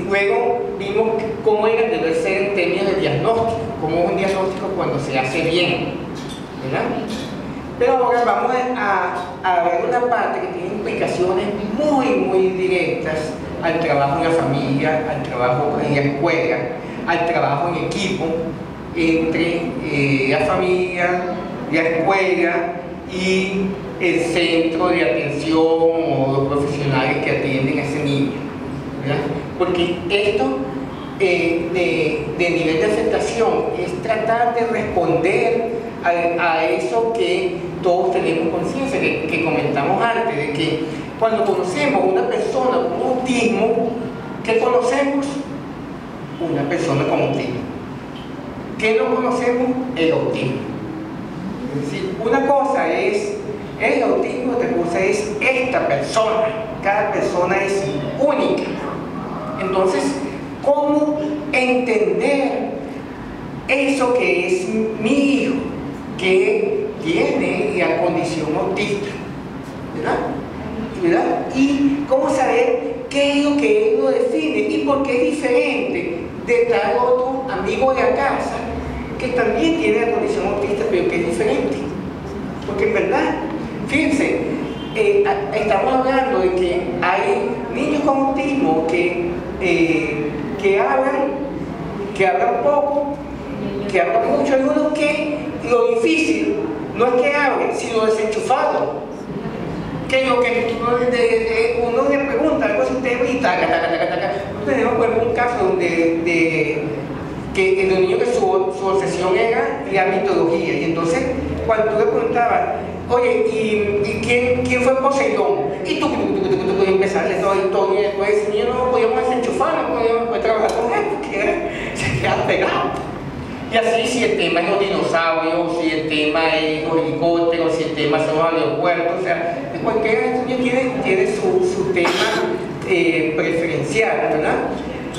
Luego vimos cómo era el deber ser en términos de diagnóstico, cómo es un diagnóstico cuando se hace bien, ¿verdad? Pero ahora vamos a ver una parte que tiene implicaciones muy directas al trabajo en la familia, al trabajo en la escuela, al trabajo en equipo entre la familia, la escuela y el centro de atención o los profesionales que atienden a ese niño, ¿verdad? Porque esto de nivel de aceptación es tratar de responder a eso que todos tenemos conciencia, que comentamos antes, de que cuando conocemos una persona con autismo, ¿qué conocemos? Una persona con autismo. ¿Qué no conocemos? El autismo. Es decir, una cosa es el autismo, otra cosa es esta persona. Cada persona es única. Entonces, ¿cómo entender eso que es mi hijo, que tiene la condición autista? ¿Verdad? Y cómo saber qué es lo que él lo define y por qué es diferente de tal otro amigo de la casa que también tiene la condición autista, pero que es diferente. Porque en verdad, fíjense, estamos hablando de que hay niños con autismo que hablan poco, que hablan mucho. Hay unos que lo difícil no es que hablen, sino desenchufado. Que lo que uno le pregunta algo así, usted y taca, tenemos, por ejemplo, un caso donde que el niño que su obsesión era la mitología, y entonces cuando tú le preguntabas, oye, ¿y quién fue Poseidón? Y tú empezarle toda la historia, y después ese niño no podíamos desenchufar, no podíamos trabajar con él, porque se quedaba pegado. Y así, si el tema es los dinosaurios, si el tema es los helicópteros, si el tema son los aeropuertos, o sea, cualquiera de estos niños tiene su tema preferencial, ¿verdad?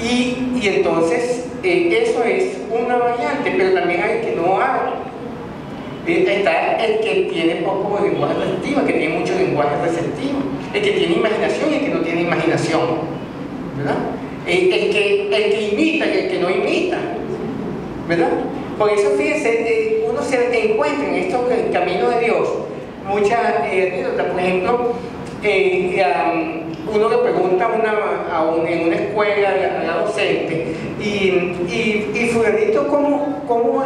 Y entonces eso es una variante, pero también hay el que no habla. Está el que tiene poco lenguaje receptivo, el que tiene mucho lenguaje receptivo, el que tiene imaginación y el que no tiene imaginación, ¿verdad? El que imita y el que no imita, ¿verdad? Por eso, fíjense, uno se encuentra en estos caminos de Dios muchas anécdotas. Por ejemplo, uno le pregunta en una escuela a la docente, y fulanito, ¿cómo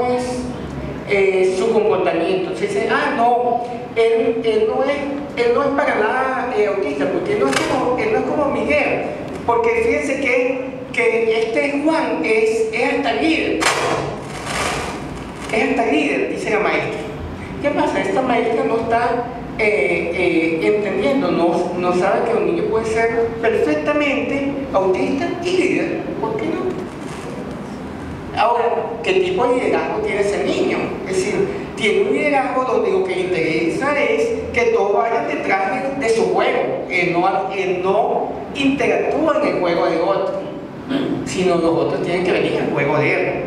es su comportamiento? Se dice, no, él no es para nada autista, porque él no es como Miguel, porque fíjense que este Juan es hasta líder. Es hasta líder, dice la maestra. ¿Qué pasa? Esta maestra no está entendiendo, no sabe que un niño puede ser perfectamente autista y líder. ¿Por qué no? Ahora, ¿qué tipo de liderazgo tiene ese niño? Es decir, tiene un liderazgo donde lo que le interesa es que todos vayan detrás de su juego. Él no interactúa en el juego de otro, sino los otros tienen que venir al juego de él.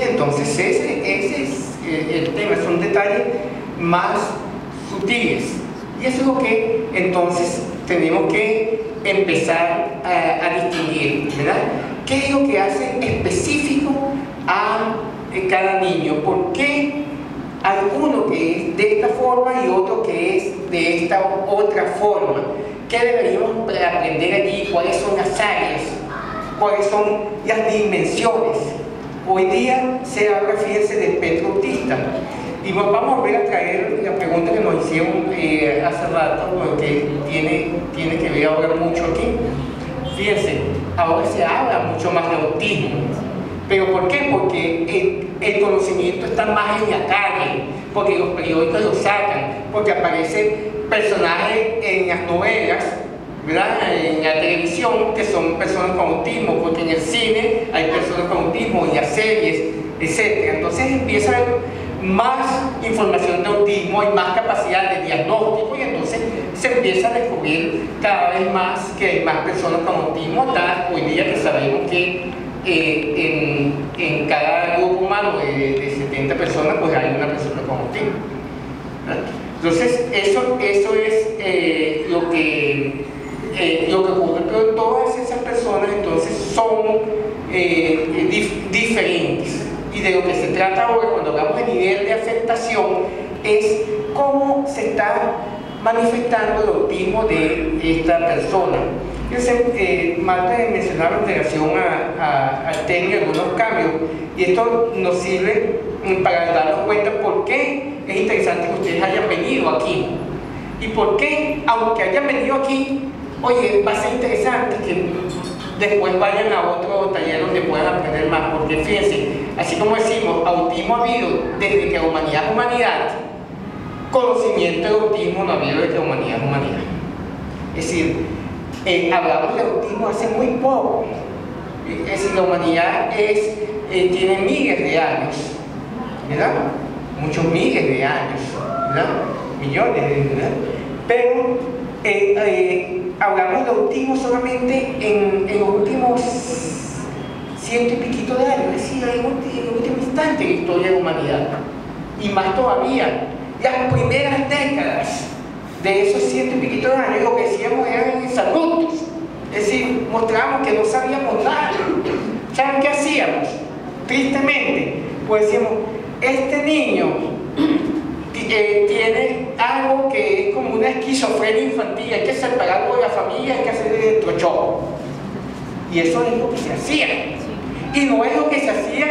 Entonces ese es el tema, son detalles más sutiles, y eso es lo que entonces tenemos que empezar a distinguir, ¿verdad? ¿Qué es lo que hace específico a cada niño? ¿Por qué alguno que es de esta forma y otro que es de esta otra forma? ¿Qué deberíamos aprender allí? ¿Cuáles son las áreas? ¿Cuáles son las dimensiones? Hoy día se habla, fíjense, del espectro autista. Y vamos a volver a traer la pregunta que nos hicieron hace rato, porque tiene que ver ahora mucho aquí. Fíjense, ahora se habla mucho más de autismo. ¿Pero por qué? Porque el conocimiento está más en la calle, porque los periódicos lo sacan, porque aparecen personajes en las novelas, ¿verdad? En la televisión, que son personas con autismo, porque en el cine hay personas con autismo, en las series, etc. Entonces empieza a haber más información de autismo, hay más capacidad de diagnóstico, y entonces se empieza a descubrir cada vez más que hay más personas con autismo. Hasta hoy día que sabemos que en cada grupo humano de 70 personas pues hay una persona con autismo, ¿verdad? Entonces eso es lo que ocurre, pero todas esas personas entonces son diferentes. Y de lo que se trata ahora, cuando hablamos de nivel de afectación, es cómo se está manifestando el autismo de esta persona. Fíjense, Marta mencionaba en relación al tema algunos cambios, y esto nos sirve para darnos cuenta por qué es interesante que ustedes hayan venido aquí, y por qué, aunque hayan venido aquí, oye, va a ser interesante que después vayan a otro taller donde puedan aprender más, porque fíjense, así como decimos, autismo ha habido desde que la humanidad es humanidad, conocimiento de autismo no ha habido desde que la humanidad es humanidad. Es decir, hablamos de autismo hace muy poco. Es decir, la humanidad tiene miles de años, ¿verdad? Muchos miles de años, ¿verdad? Millones, ¿verdad? Pero hablamos de autismo solamente en los últimos 100 y piquito de años, es decir, en el último instante de la historia de la humanidad, y más todavía, las primeras décadas de esos 100 y piquito de años, lo que decíamos eran exabruptos, es decir, mostrábamos que no sabíamos nada. ¿Saben qué hacíamos? Tristemente, pues decíamos, este niño tiene algo que es como una esquizofrenia infantil, hay que separarlo de la familia, hay que hacer el electrochoque. Y eso es lo que se hacía. Y no es lo que se hacía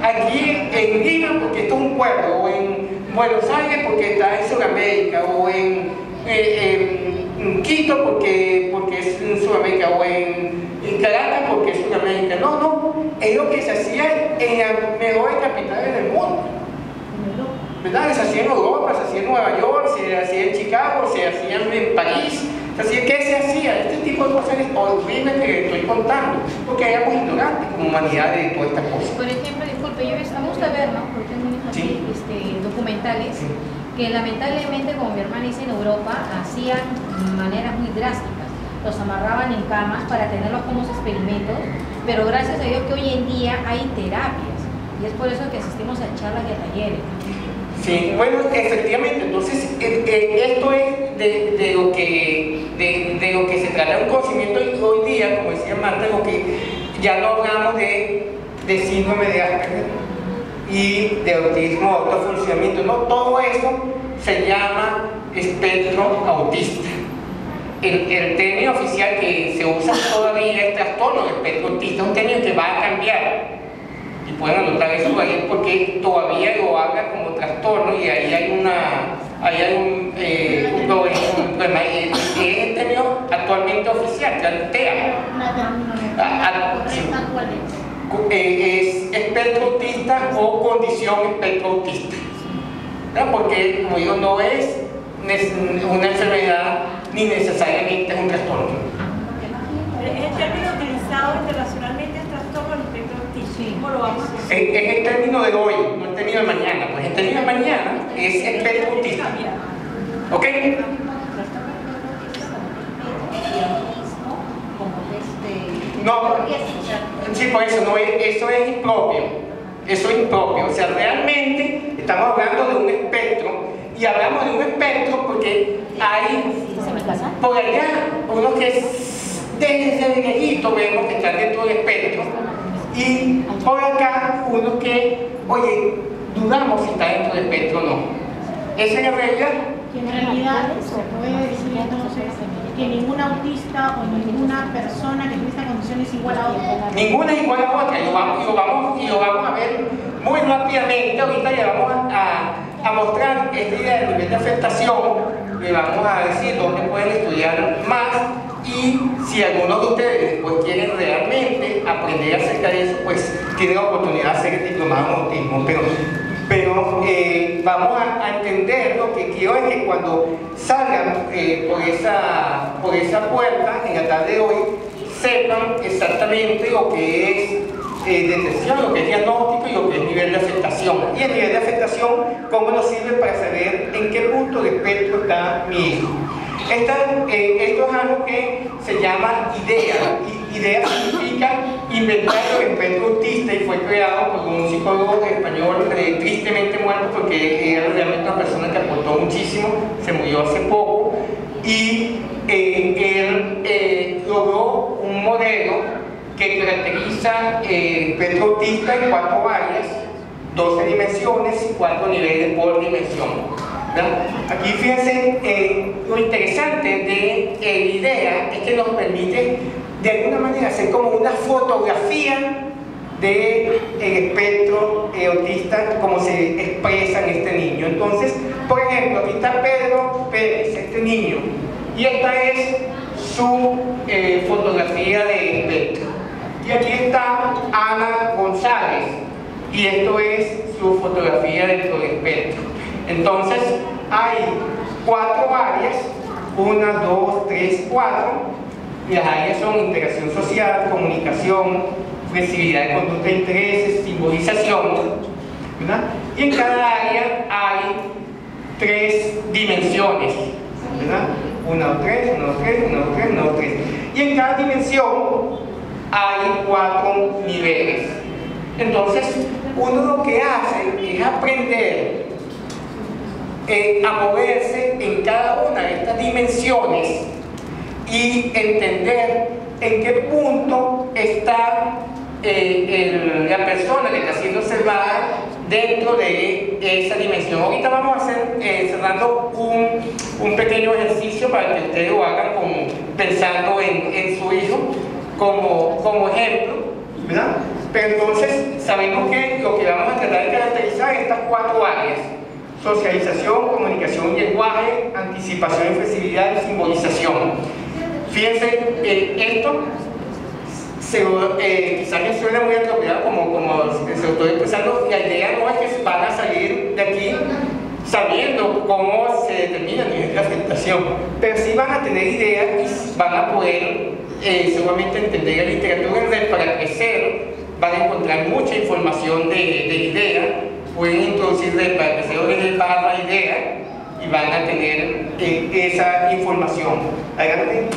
aquí en Lima, porque esto es un pueblo, o en Buenos Aires porque está en Sudamérica, o en Quito porque es en Sudamérica o en Caracas porque es Sudamérica. No, no, es lo que se hacía en las mejores capitales del mundo. ¿Verdad? Se hacía en Europa, se hacía en Nueva York, se hacía en Chicago, se hacía en París. ¿Qué se hacía? Este tipo de cosas horribles que estoy contando, porque éramos ignorantes como humanidad de todas estas cosas. Por ejemplo, disculpe, me gusta ver, ¿no? Porque tengo un hijo así, documentales, que lamentablemente, como mi hermana dice, en Europa hacían maneras muy drásticas. Los amarraban en camas para tenerlos como experimentos, pero gracias a Dios que hoy en día hay terapias, y es por eso que asistimos a charlas y a talleres. Sí, bueno, efectivamente, entonces esto es de lo que se trata un conocimiento hoy día, como decía Marta, lo que ya no hablamos de síndrome de Asperger y de autismo, autofuncionamiento, no, todo eso se llama espectro autista. El término oficial que se usa todavía es trastorno de espectro autista, un término que va a cambiar. Y pueden anotar eso ahí porque todavía lo habla como trastorno y ahí hay un problema. Es el término actualmente oficial, que TEA. Es espectro autista o condición espectro autista. Porque como digo, no es una enfermedad ni necesariamente es un trastorno. Es el término utilizado internacionalmente, es trastorno del espectro autista. ¿Cómo lo vamos a hacer? Es el término de hoy, no el término de mañana. Pues el término de mañana es espectro autista. ¿Ok? No, sí, por eso, no, eso es impropio. Eso es impropio. O sea, realmente estamos hablando de un espectro. Y hablamos de un espectro porque hay por allá uno que desde viejito vemos que están dentro del espectro y por acá uno que, oye, dudamos si está dentro del espectro o no. Esa es la realidad. En realidad se puede decir entonces que ningún autista o ninguna persona que tiene esta condición es igual a otra. Ninguna es igual a otra y lo vamos a ver muy rápidamente. Ahorita ya vamos a mostrar esta idea del nivel de afectación, le vamos a decir dónde pueden estudiar más y si algunos de ustedes después quieren realmente aprender acerca de eso, pues tienen la oportunidad de hacer el diplomado en autismo. Pero vamos a entender lo que quiero es que cuando salgan por esa puerta en la tarde de hoy, sepan exactamente lo que es detección, lo que es diagnóstico y lo que es nivel de afectación. Y el nivel de afectación, cómo nos sirve para saber en qué punto del espectro está mi hijo. Esto es algo que se llama IDEA. IDEA significa Inventario del Espectro Autista y fue creado por un psicólogo español tristemente muerto porque era realmente una persona que aportó muchísimo, se murió hace poco y él logró un modelo que caracteriza el espectro autista en 4 áreas, 12 dimensiones y 4 niveles por dimensión. Aquí fíjense, lo interesante de la idea es que nos permite de alguna manera hacer como una fotografía del espectro autista como se expresa en este niño. Entonces, por ejemplo, aquí está Pedro Pérez, este niño, y esta es su fotografía de espectro. Y aquí está Ana González, y esto es su fotografía dentro del espectro. Entonces, hay 4 áreas, 1, 2, 3, 4, y las áreas son interacción social, comunicación, flexibilidad de conducta de intereses, simbolización, ¿verdad? Y en cada área hay 3 dimensiones, ¿verdad? 1, 2, 3, 1, 2, 3, 1, 2, 3, 1, 2, 3. Y en cada dimensión hay 4 niveles. Entonces, uno lo que hace es aprender a moverse en cada una de estas dimensiones y entender en qué punto está la persona que está siendo observada dentro de esa dimensión. Ahorita vamos a hacer, cerrando un pequeño ejercicio para que ustedes lo hagan pensando en su hijo como ejemplo, ¿verdad? Pero entonces sabemos que lo que vamos a tratar de caracterizar es estas 4 áreas: socialización, comunicación, lenguaje, anticipación y flexibilidad y simbolización. Fíjense, esto quizás les suena muy atropellado como se lo estoy expresando. La idea no es que van a salir de aquí sabiendo cómo se determina el nivel de afectación, pero sí van a tener ideas y van a poder seguramente entender la literatura en red para crecer. Van a encontrar mucha información de ideas, pueden introducir red para crecer o de barra idea y van a tener esa información. Adelante.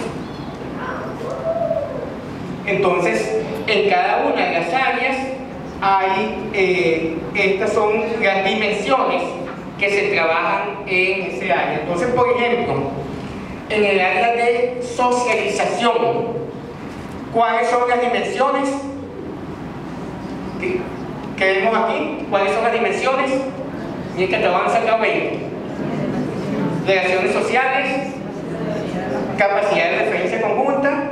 Entonces, en cada una de las áreas hay, estas son las dimensiones que se trabajan en ese área. Entonces, por ejemplo, en el área de socialización, ¿cuáles son las dimensiones que vemos aquí? ¿Cuáles son las dimensiones? Y el que te van a sacar 20. Relaciones sociales, capacidad de referencia conjunta,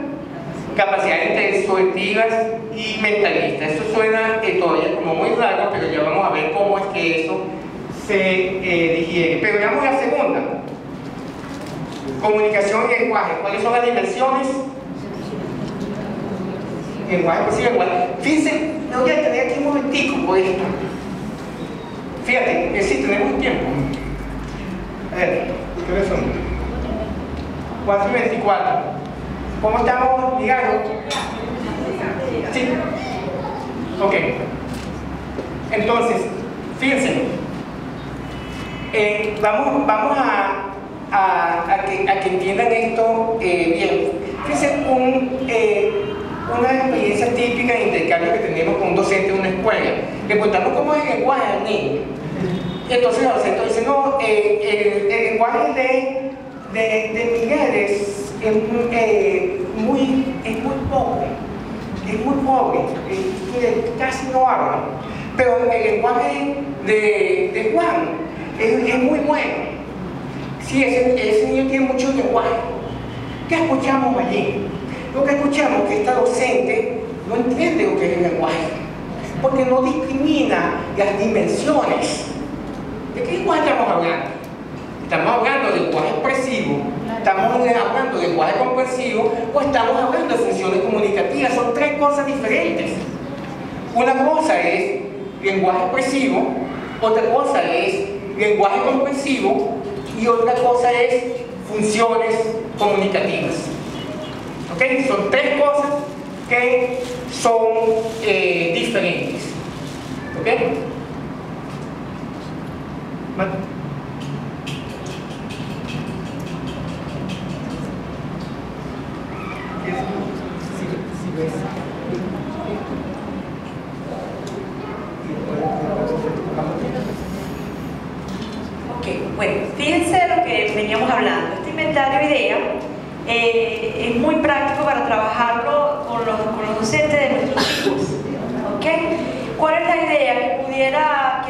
capacidades intersubjetivas y mentalistas. Eso suena todavía como muy raro, pero ya vamos a ver cómo es que eso se digiere. Pero veamos la segunda. Comunicación y lenguaje. ¿Cuáles son las dimensiones? Lenguaje, pues sí, lenguaje. Fíjense, me voy a detener aquí un momentico por esto. Fíjate, sí, tenemos un tiempo. A ver, ¿qué hora son? 4:24. ¿Cómo estamos, digamos? Sí. Ok. Entonces, fíjense. Vamos a que entiendan esto bien. Fíjense una experiencia típica de intercambio que tenemos con un docente de una escuela. Le preguntamos cómo es el lenguaje al niño. Y entonces el docente dice, no, el lenguaje de Miguel es muy pobre, casi no habla. Pero el lenguaje de Juan es muy bueno. Sí, ese niño tiene mucho lenguaje. ¿Qué escuchamos allí? Lo que escuchamos es que esta docente no entiende lo que es el lenguaje, porque no discrimina las dimensiones. ¿De qué lenguaje estamos hablando? ¿Estamos hablando de lenguaje expresivo? ¿Estamos hablando de lenguaje comprensivo? ¿O estamos hablando de funciones comunicativas? Son tres cosas diferentes. Una cosa es lenguaje expresivo, otra cosa es lenguaje comprensivo y otra cosa es funciones comunicativas. ¿Ok? Son tres cosas que son diferentes. ¿Ok? Ok, bueno, fíjense lo que veníamos hablando. Este inventario IDEA es muy práctico para trabajarlo con los docentes de nuestros hijos. ¿Ok? ¿Cuál es la idea? Que pudiera,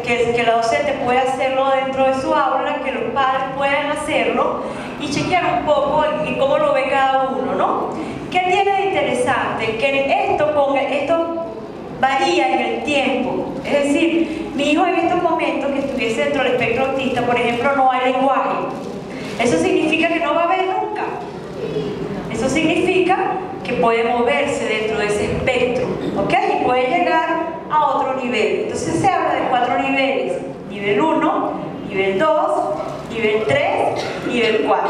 que la docente pueda hacerlo dentro de su aula, que los padres puedan hacerlo y chequear un poco en cómo lo ve cada uno, ¿no? ¿Qué tiene de interesante? Que esto varía en el tiempo. Es decir, mi hijo en estos momentos que estuviese dentro del espectro autista, por ejemplo, no hay lenguaje. Eso significa que no va a haber nunca. Eso significa que puede moverse dentro de ese espectro, ¿ok? Y puede llegar a otro nivel. Entonces se habla de 4 niveles: nivel 1, nivel 2, nivel 3, nivel 4.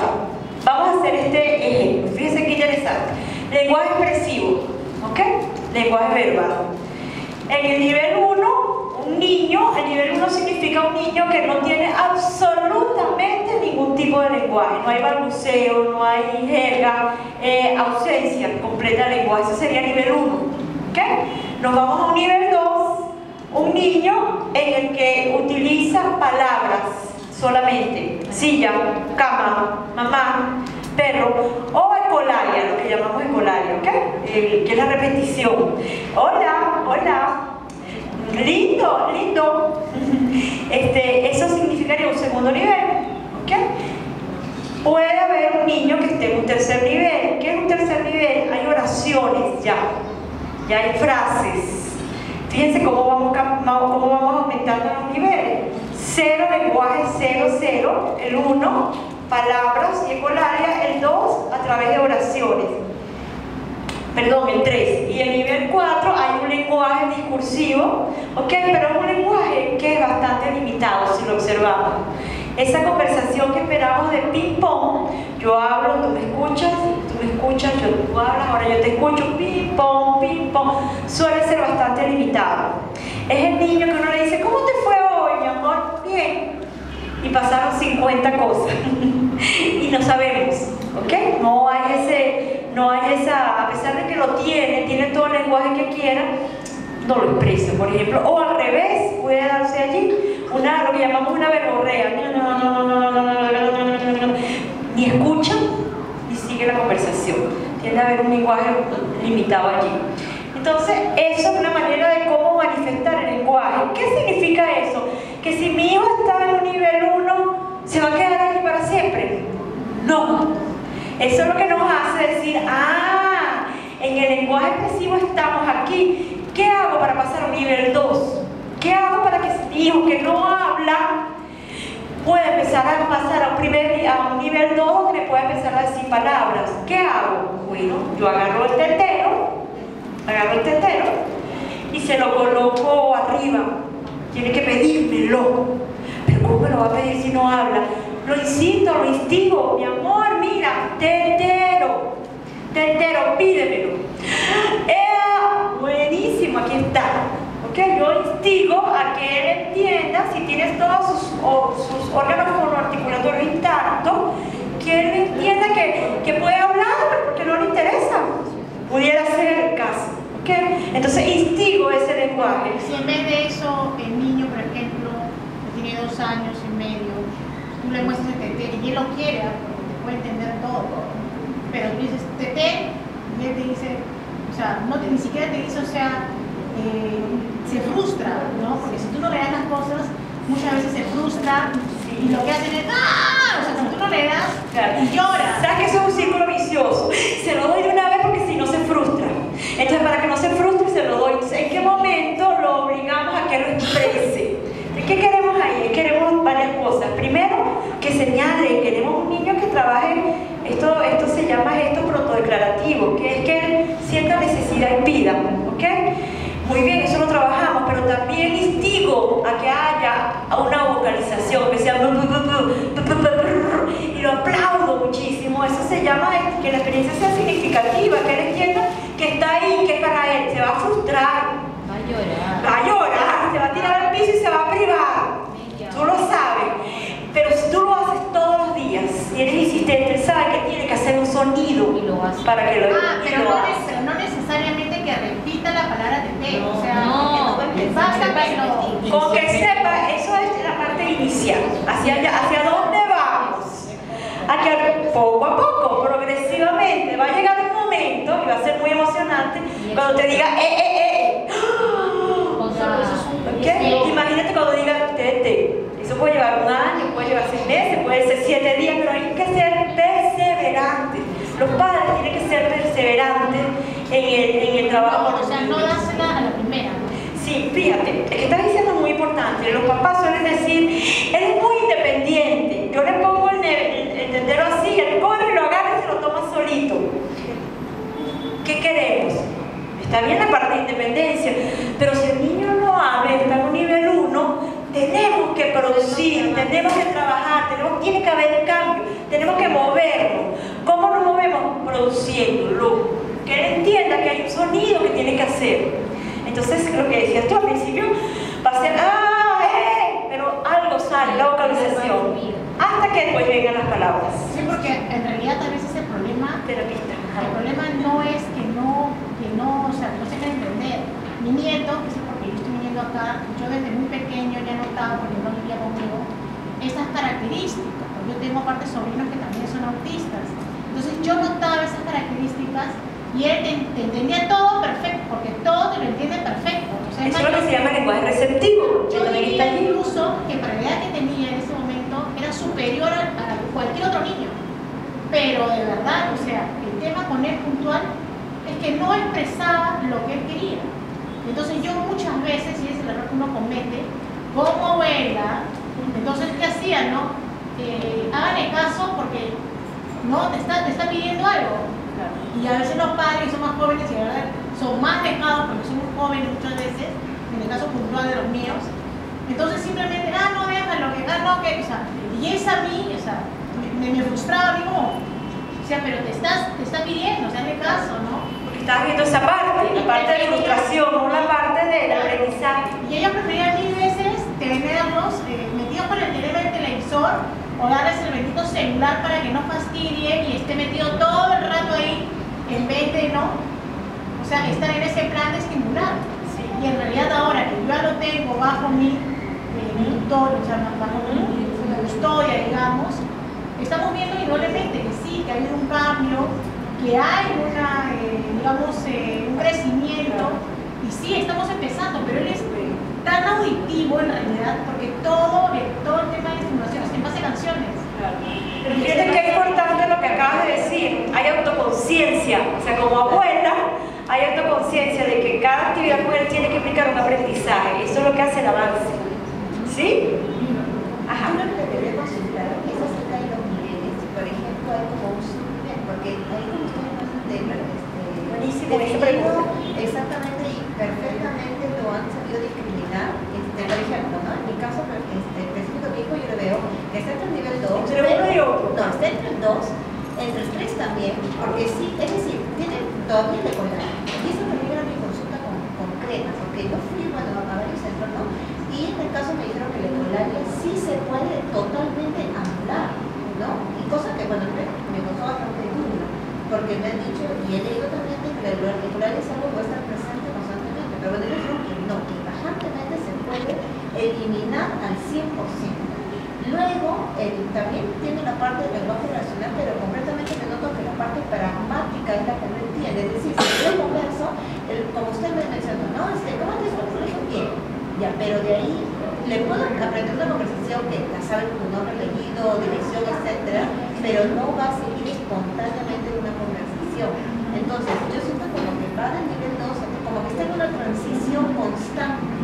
Vamos a hacer este ejemplo. Fíjense qué interesante. Lenguaje expresivo, ¿ok? Lenguaje verbal. En el nivel 1, un niño, el nivel 1 significa un niño que no tiene absolutamente ningún tipo de lenguaje. No hay balbuceo, no hay jerga, ausencia completa de lenguaje. Eso sería nivel 1. ¿Ok? Nos vamos a un nivel 2, un niño en el que utiliza palabras solamente: silla, cama, mamá, perro, o ecolalia, lo que llamamos ecolalia, ¿ok? Que es la repetición. Hola, hola, lindo, lindo. Eso significaría un segundo nivel, ¿ok? Puede haber un niño que esté en un tercer nivel. ¿Qué es un tercer nivel? Hay oraciones ya hay frases. Fíjense cómo vamos aumentando los niveles. 0 lenguaje, 0, 0, el 1, palabras y ecolalia, el 2 a través de oraciones. Perdón, el 3. Y el nivel 4 hay un lenguaje discursivo, ¿ok? Pero es un lenguaje que es bastante limitado si lo observamos. Esa conversación que esperamos de ping-pong, yo hablo, tú me escuchas, tú hablas, ahora yo te escucho, ping-pong, suele ser bastante limitado. Es el niño que uno le dice, ¿cómo te fue hoy, mi amor? Bien. Y pasaron 50 cosas y no sabemos, ¿ok? No hay esa, a pesar de que lo tiene todo el lenguaje que quiera, no lo expresa, por ejemplo, o al revés, puede darse allí lo que llamamos una verborrea, ni escucha ni sigue la conversación, tiende a haber un lenguaje limitado allí. Entonces, eso es una manera de cómo manifestar el lenguaje. ¿Qué significa eso? Que si mi hijo está en un nivel 1, ¿se va a quedar aquí para siempre? No. Eso es lo que nos hace decir, en el lenguaje expresivo estamos aquí. ¿Qué hago para pasar a un nivel 2? ¿Qué hago para que ese hijo que no habla pueda empezar a pasar a un nivel 2 donde pueda empezar a decir palabras? ¿Qué hago? Bueno, yo agarro el tetero y se lo coloco arriba. Tiene que pedírmelo. Pero ¿cómo me lo va a pedir si no habla? Lo insisto, lo instigo. Mi amor, mira, tetero, pídemelo. Buenísimo, aquí está. ¿Okay? Yo instigo a que él entienda, si tienes todos sus órganos fonoarticulatorios intactos, que él entienda que puede hablar, pero porque no le interesa. Pudiera ser el caso. ¿Okay? Entonces instigo ese lenguaje. Si en vez de eso, el niño, por ejemplo, que tiene 2 años y medio, tú le muestras el tete y él lo quiere, porque te puede entender todo, pero tú dices tete y él te dice, o sea, ni siquiera te dice, o sea, se frustra, ¿no? Porque si tú no le das las cosas, muchas veces se frustra y lo que hacen es ¡ah! O sea, si tú no le das, y llora. ¿Sabes que eso es un círculo vicioso? Se lo doy de una vez porque si no se frustra. Entonces, para que no se frustre, se lo doy. Entonces, ¿en qué momento lo obligamos a que lo exprese? ¿Qué queremos ahí? Queremos varias cosas. Primero, que señale, queremos un niño que trabaje, esto se llama gesto protodeclarativo, que es que él sienta necesidad y pida, ¿ok? Muy bien, eso lo trabajamos, pero también instigo a que haya una vocalización, que sea y lo aplaudo muchísimo. Eso se llama que la experiencia sea significativa, que él entienda que está ahí, que es para él. Se va a frustrar, va a llorar, se va a tirar al piso y se va a privar. Tú lo sabes, pero si tú lo haces todos los días y eres insistente, él sabe que tiene que hacer un sonido para que lo haga. Pero no necesariamente que repita la palabra tete, o sea, basta con que sepa, eso es la parte inicial. ¿Hacia dónde vamos? A que poco a poco, progresivamente, va a llegar un momento, y va a ser muy emocionante, cuando te diga ¿okay? Imagínate cuando diga tete. Eso puede llevar 1 año, puede llevar 6 meses, puede ser 7 días, pero hay que ser perseverantes. Los padres tienen que ser perseverantes en el trabajo. O sea, no dársela a la primera, ¿no? Sí, fíjate, es que estás diciendo muy importante. Los papás suelen decir, él es muy independiente. Yo le pongo el tetero así, él corre, lo agarra y se lo toma solito. ¿Qué queremos? Está bien la parte de independencia, pero si el niño no habla, está en un nivel 1, tenemos que producir, tenemos que trabajar, tiene que haber cambio, tenemos que movernos. ¿Cómo nos movemos? Produciéndolo. Que él entienda que hay un sonido que tiene que hacer. Entonces, lo que decías tú al principio, va a ser pero algo sale, la vocalización, hasta que después vengan las palabras. Sí, porque en realidad a veces el problema, el problema no es que no, o sea, no se quiere entender. Mi nieto, que es porque yo estoy viniendo acá, yo desde muy pequeño ya he notado, porque no vivía conmigo, esas características, porque yo tengo aparte sobrinos que también son autistas. Entonces yo notaba esas características y él te entendía todo perfecto, porque todo te lo entiende perfecto. O sea, eso es lo que se llama lenguaje receptivo. Yo diría incluso que para la edad que tenía en ese momento era superior a cualquier otro niño. Pero de verdad, o sea, el tema con él puntual es que no expresaba lo que él quería. Entonces yo muchas veces, y es el error que uno comete, como abuela, entonces ¿qué hacía, no? háganle caso porque no te está pidiendo algo. Y a veces los padres que son más jóvenes y la verdad son más dejados porque son jóvenes muchas veces, en el caso puntual de los míos. Entonces simplemente, no, déjalo, no, que, o sea, y es a mí, o sea, me frustraba a mí como, o sea, pero te está pidiendo, o sea, hazle caso, ¿no? Porque estás viendo esa parte, la parte de frustración, no la parte del aprendizaje. Y ellos preferían 1000 veces tenerlos metidos con el televisor o darles el bendito celular para que no fastidien y esté metido todo el rato ahí en vez de, ¿no? O sea, estar en ese plan de estimular. Sí. Y en realidad ahora que yo ya lo tengo bajo mi tutor, o sea, bajo mi custodia, digamos, estamos viendo indudablemente que sí, que ha habido un cambio, que hay un crecimiento, y sí, estamos empezando, pero él es tan auditivo en realidad, porque todo el tema de estimulación es en base a canciones. Pero fíjate que es importante lo que acabas de decir, hay autoconciencia, o sea, como abuela, hay autoconciencia de que cada actividad con él tiene que implicar un aprendizaje, eso es lo que hace el avance. ¿Sí? Ajá. Yo lo que quería consultar es acerca de los niveles. Por ejemplo, hay como un subnivel, porque ahí como ustedes no buenísimo, esa pregunta. Exactamente, y perfectamente lo han sabido discriminar. Por ejemplo, ¿no? En mi caso, específico, mi hijo, yo lo veo que está entre el nivel 2. ¿Entre uno y otro? No, está entre el 2, entre el 3 también, porque sí, es decir, tiene todavía de colar. Y eso también era mi consulta concreta, porque yo fui, bueno, a varios centros, ¿no? Y en el caso me dijeron que la ecolalia sí se puede totalmente anular, ¿no? Y cosa que, bueno, me costó bastante duro, porque me han dicho, y he leído también que la ecolalia es algo que va a estar presente constantemente, pero bueno, ellos dijeron que no, que tajantemente se puede eliminar al 100%. Luego, también tiene la parte del lenguaje racional, pero concretamente me noto que la parte pragmática es la que no entiende. Es decir, si yo converso, como usted me mencionó, ¿no? ¿Cómo te fue el colegio? Bien. Ya, pero de ahí le puedo aprender una conversación que la sabe con un nombre, apellido, dirección, etcétera, pero no va a seguir espontáneamente una conversación. Entonces, yo siento como que va del nivel 2, como que está en una transición constante,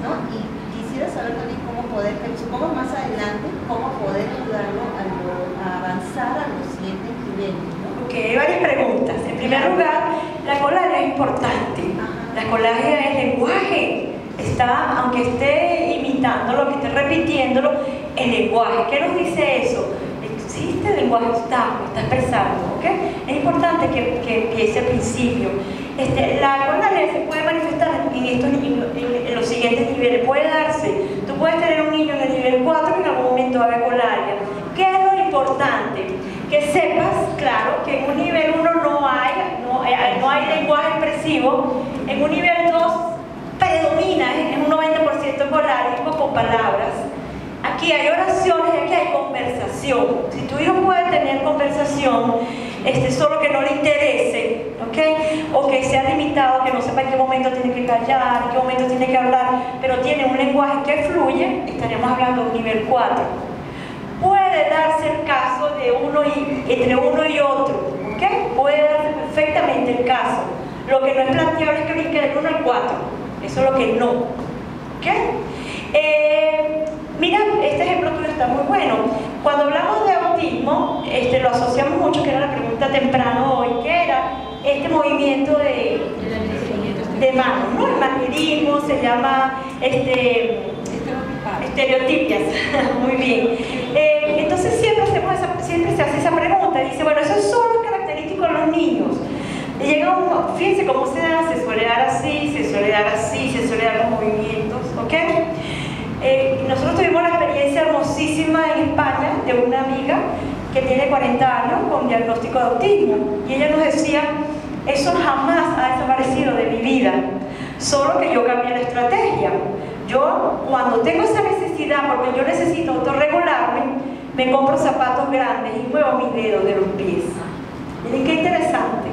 ¿no? Y quisiera saber también cómo poder, supongo más adelante, cómo poder ayudarlo a avanzar a los siguientes niveles, ¿no? Ok, hay varias preguntas. En primer lugar, la ecolalia es importante. La ecolalia es lenguaje. Está, aunque esté imitándolo, que esté repitiéndolo, el lenguaje. ¿Qué nos dice eso? Existe el lenguaje, lo está expresando, ¿ok? Es importante que empiece al principio. La ecolalia se puede manifestar en los siguientes niveles. Puede darse, tú puedes tener un niño en el nivel 4 que en algún momento haga ecolalia. ¿Qué es lo importante? Que sepas, claro, que en un nivel 1 no hay lenguaje expresivo, en un nivel 2 predomina en un 90% colárico con palabras. Aquí hay oraciones y aquí hay conversación. Si tu hijo puede tener conversación, solo que no le interese, ¿ok? O que sea limitado, que no sepa en qué momento tiene que callar, en qué momento tiene que hablar, pero tiene un lenguaje que fluye, estaremos hablando de un nivel 4. Puede darse el caso de entre uno y otro, ¿ok? Puede darse perfectamente el caso. Lo que no es planteable es que brinque del 1 al 4. Eso es lo que no. ¿Ok? Mira, este ejemplo tuyo está muy bueno. Cuando hablamos de autismo, lo asociamos mucho, que era la pregunta temprano hoy, que era este movimiento de manos, ¿no? El manierismo se llama estereotipias. Muy bien. Entonces siempre se hace esa pregunta. Dice, bueno, eso es solo característico de los niños. Fíjense cómo se da, se suele dar así, se suele dar así, se suele dar los movimientos, ¿ok? Nosotros tuvimos la experiencia hermosísima en España de una amiga que tiene 40 años con diagnóstico de autismo, y ella nos decía, eso jamás ha desaparecido de mi vida, solo que yo cambié la estrategia. Yo, cuando tengo esa necesidad, porque yo necesito autorregularme, me compro zapatos grandes y muevo mis dedos de los pies. Miren qué interesante.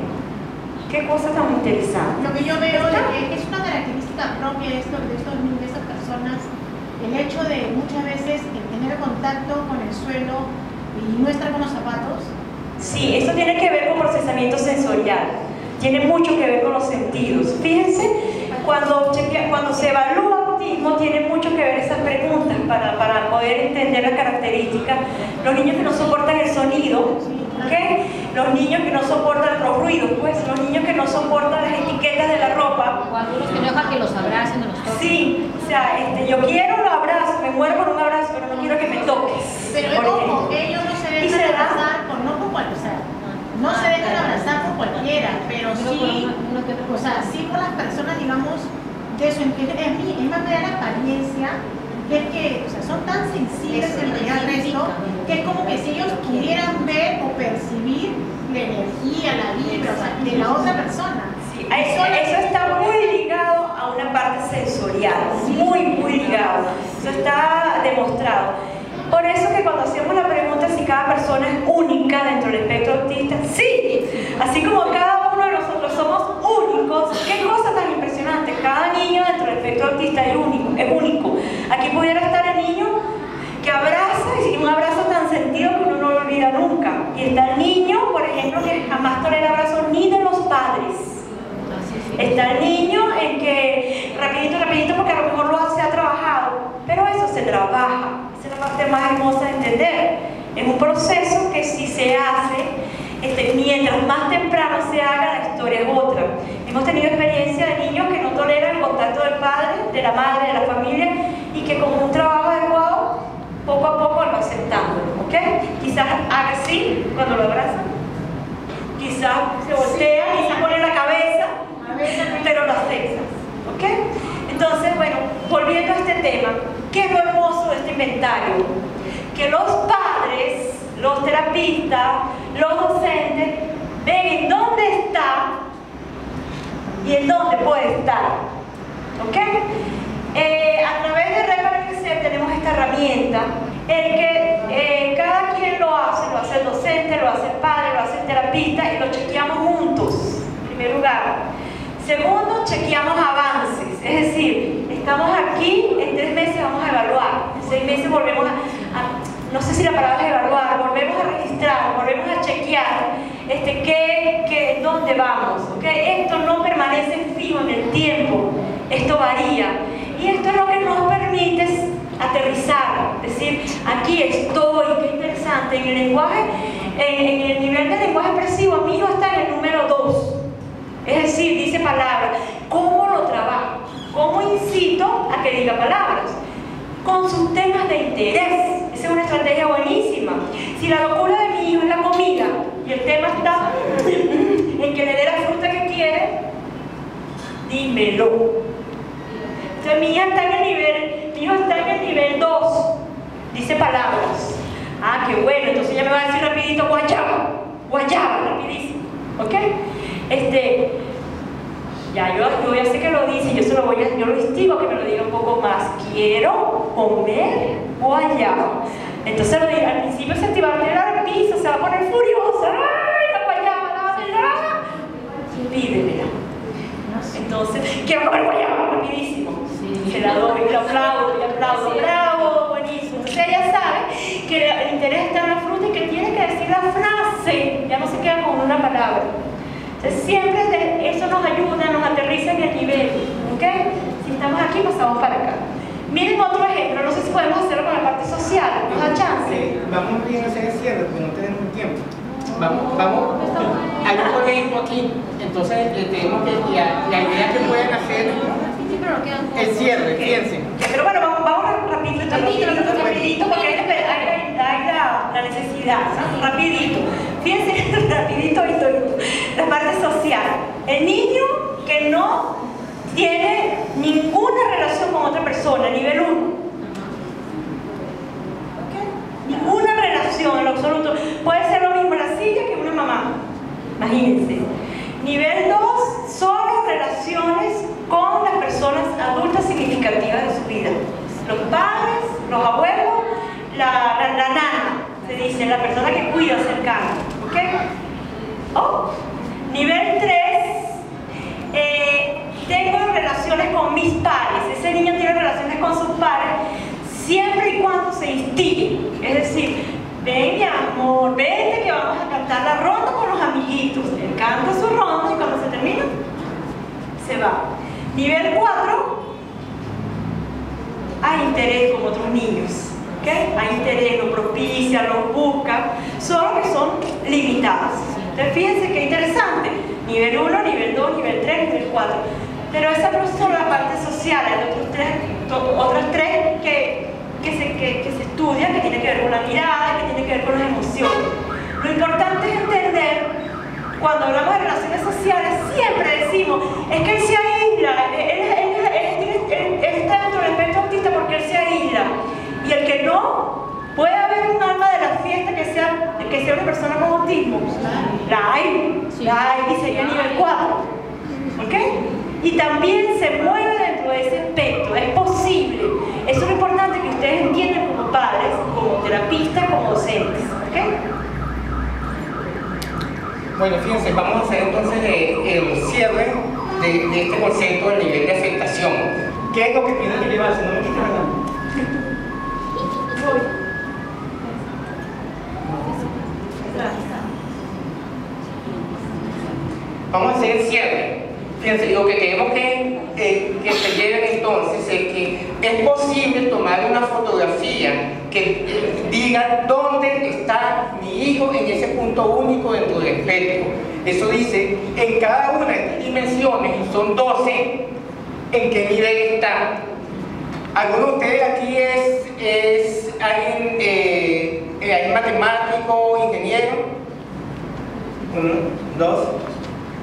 Qué cosa tan interesante. Lo que yo veo es una característica propia de estas personas, el hecho de muchas veces tener contacto con el suelo y no estar con los zapatos. Sí, eso tiene que ver con procesamiento sensorial, tiene mucho que ver con los sentidos. Fíjense, cuando se evalúa autismo tiene mucho que ver esas preguntas. para poder entender las características. Los niños que no soportan el sonido, ¿ok? Los niños que no soportan los ruidos, pues, los niños que no soportan las etiquetas de la ropa. O algunos que no dejan que los abracen o los toquen. Sí, o sea, yo quiero los abrazos, me muero por un abrazo, pero no quiero que me toques. Pero ojo, ellos no se dejan abrazar por cualquiera. No se dejan abrazar por cualquiera, pero sí, o sea, sí por las personas, digamos, de su es más de la apariencia, que es que, o sea, son tan sensibles al resto, que es como que si ellos pudieran ver o percibir la energía, la vibra, o sea, de la otra persona. Sí, eso está muy ligado a una parte sensorial, muy ligado. Eso está demostrado. Por eso que cuando hacemos la pregunta si cada persona es única dentro del espectro autista, sí, así como cada uno de nosotros somos únicos, qué cosa tan impresionante, cada niño dentro del espectro autista es único. Aquí pudiera estar el niño que abraza, y un abrazo tan sentido que uno no lo olvida nunca, y está el niño, por ejemplo, que jamás tolera abrazos ni de los padres. Está el niño en que rapidito, porque a lo mejor se ha trabajado, pero eso se trabaja. Esa es la parte más hermosa de entender. Es un proceso que si se hace, mientras más temprano se haga, la historia es otra. Hemos tenido experiencia de niños que no toleran el contacto del padre, de la madre, de la familia, y que con un trabajo adecuado, poco a poco lo va aceptando, ¿ok? Quizás haga así cuando lo abrazan, quizás se voltea, quizás pone la cabeza, pero lo aceptas, ¿ok? Entonces, bueno, volviendo a este tema, ¿qué es lo hermoso de este inventario? Que los padres, los terapistas, los docentes ven en dónde está y en dónde puede estar, ¿ok? A través de Red para Crecer tenemos esta herramienta en que cada quien lo hace el docente, lo hace el padre, lo hace el terapista, y lo chequeamos juntos, en primer lugar. Segundo, chequeamos avances, es decir, estamos aquí, en 3 meses vamos a evaluar, en 6 meses volvemos no sé si la palabra es evaluar, volvemos a registrar, volvemos a chequear dónde vamos, ¿ok? Esto no permanece fijo en el tiempo, esto varía, y esto es lo que nos permite aterrizar, es decir, aquí estoy, qué interesante, en el lenguaje, en el nivel de lenguaje expresivo, mi hijo está en el número 2. Es decir, dice palabras. ¿Cómo lo trabajo? ¿Cómo incito a que diga palabras? Con sus temas de interés. Esa es una estrategia buenísima. Si la locura de mi hijo es la comida y el tema está en que le dé la fruta que quiere, dímelo. Entonces mi hijo está en el nivel 2. Dice palabras. Ah, qué bueno. Entonces ya me va a decir rapidito guayaba, rapidísimo. ¿Ok? Ya yo ya sé que lo dice, yo lo instigo a que me lo diga un poco más. Quiero comer guayaba. Entonces al principio se va a tirar al piso, se va a poner furiosa. ¡Ay, la guayaba, dámela! Pídemela. Entonces, quiero comer guayaba, rapidísimo. Se la doy, le aplaudo, bravo, buenísimo. Entonces ella sabe que el interés está en la fruta y que tiene que decir la frase, ya no se queda con una palabra. Entonces siempre eso nos ayuda, nos aterriza en el nivel, ¿ok? Si estamos aquí, pasamos para acá. Miren otro ejemplo, no sé si podemos hacerlo con la parte social, ¿nos da chance? Vamos bien a hacer el cierre, porque no tenemos tiempo. Vamos, hay un colegio aquí, entonces tenemos que, la idea que pueden hacer el cierre, fíjense. Pero bueno, vamos rapidito, porque hay la necesidad, ¿no? Rapidito. Fíjense, rapidito, la parte social. El niño que no tiene ninguna relación con otra persona, nivel 1. Ninguna relación en lo absoluto. Puede ser lo mismo la silla que una mamá. Imagínense. Nivel 2, solo relaciones con las personas adultas significativas de su vida. Los padres, los abuelos, la nana, se dice, la persona que cuida cercana. ¿Ok? Oh. Nivel 3, tengo relaciones con mis pares. Ese niño tiene relaciones con sus pares siempre y cuando se instigue. Es decir, ven mi amor, vente que vamos a cantar la ronda con los amiguitos. Él canta su ronda y cuando se termina, se va. Nivel 4, interés con otros niños. ¿Okay? Hay interés, los propician, los buscan, solo que son limitados. Entonces fíjense qué interesante, nivel 1, nivel 2, nivel 3, nivel 4. Pero esa no es solo la parte social, hay otros tres que se estudian, que tienen que ver con la mirada, que tienen que ver con las emociones. Lo importante es entender, cuando hablamos de relaciones sociales, siempre decimos, es que él se aísla, él está dentro del espectro autista porque él se aísla. Y el que no, puede haber un alma de la fiesta que sea una persona con autismo. La hay, y sería nivel 4. ¿Ok? Y también se mueve dentro de ese espectro, es posible. Eso es lo importante que ustedes entiendan como padres, como terapistas, como docentes. ¿Ok? Bueno, fíjense, vamos a hacer entonces el cierre de este concepto del nivel de aceptación. ¿Qué es lo que tienen que llevarse? No me quites la mano. Vamos a hacer el cierre. Fíjense, lo que queremos que se lleven entonces es que es posible tomar una fotografía que diga dónde está mi hijo en ese punto único dentro del espectro. Eso dice, en cada una de estas dimensiones, y son 12, en qué nivel está. ¿Alguno de ustedes aquí es alguien matemático, ingeniero? 1, 2.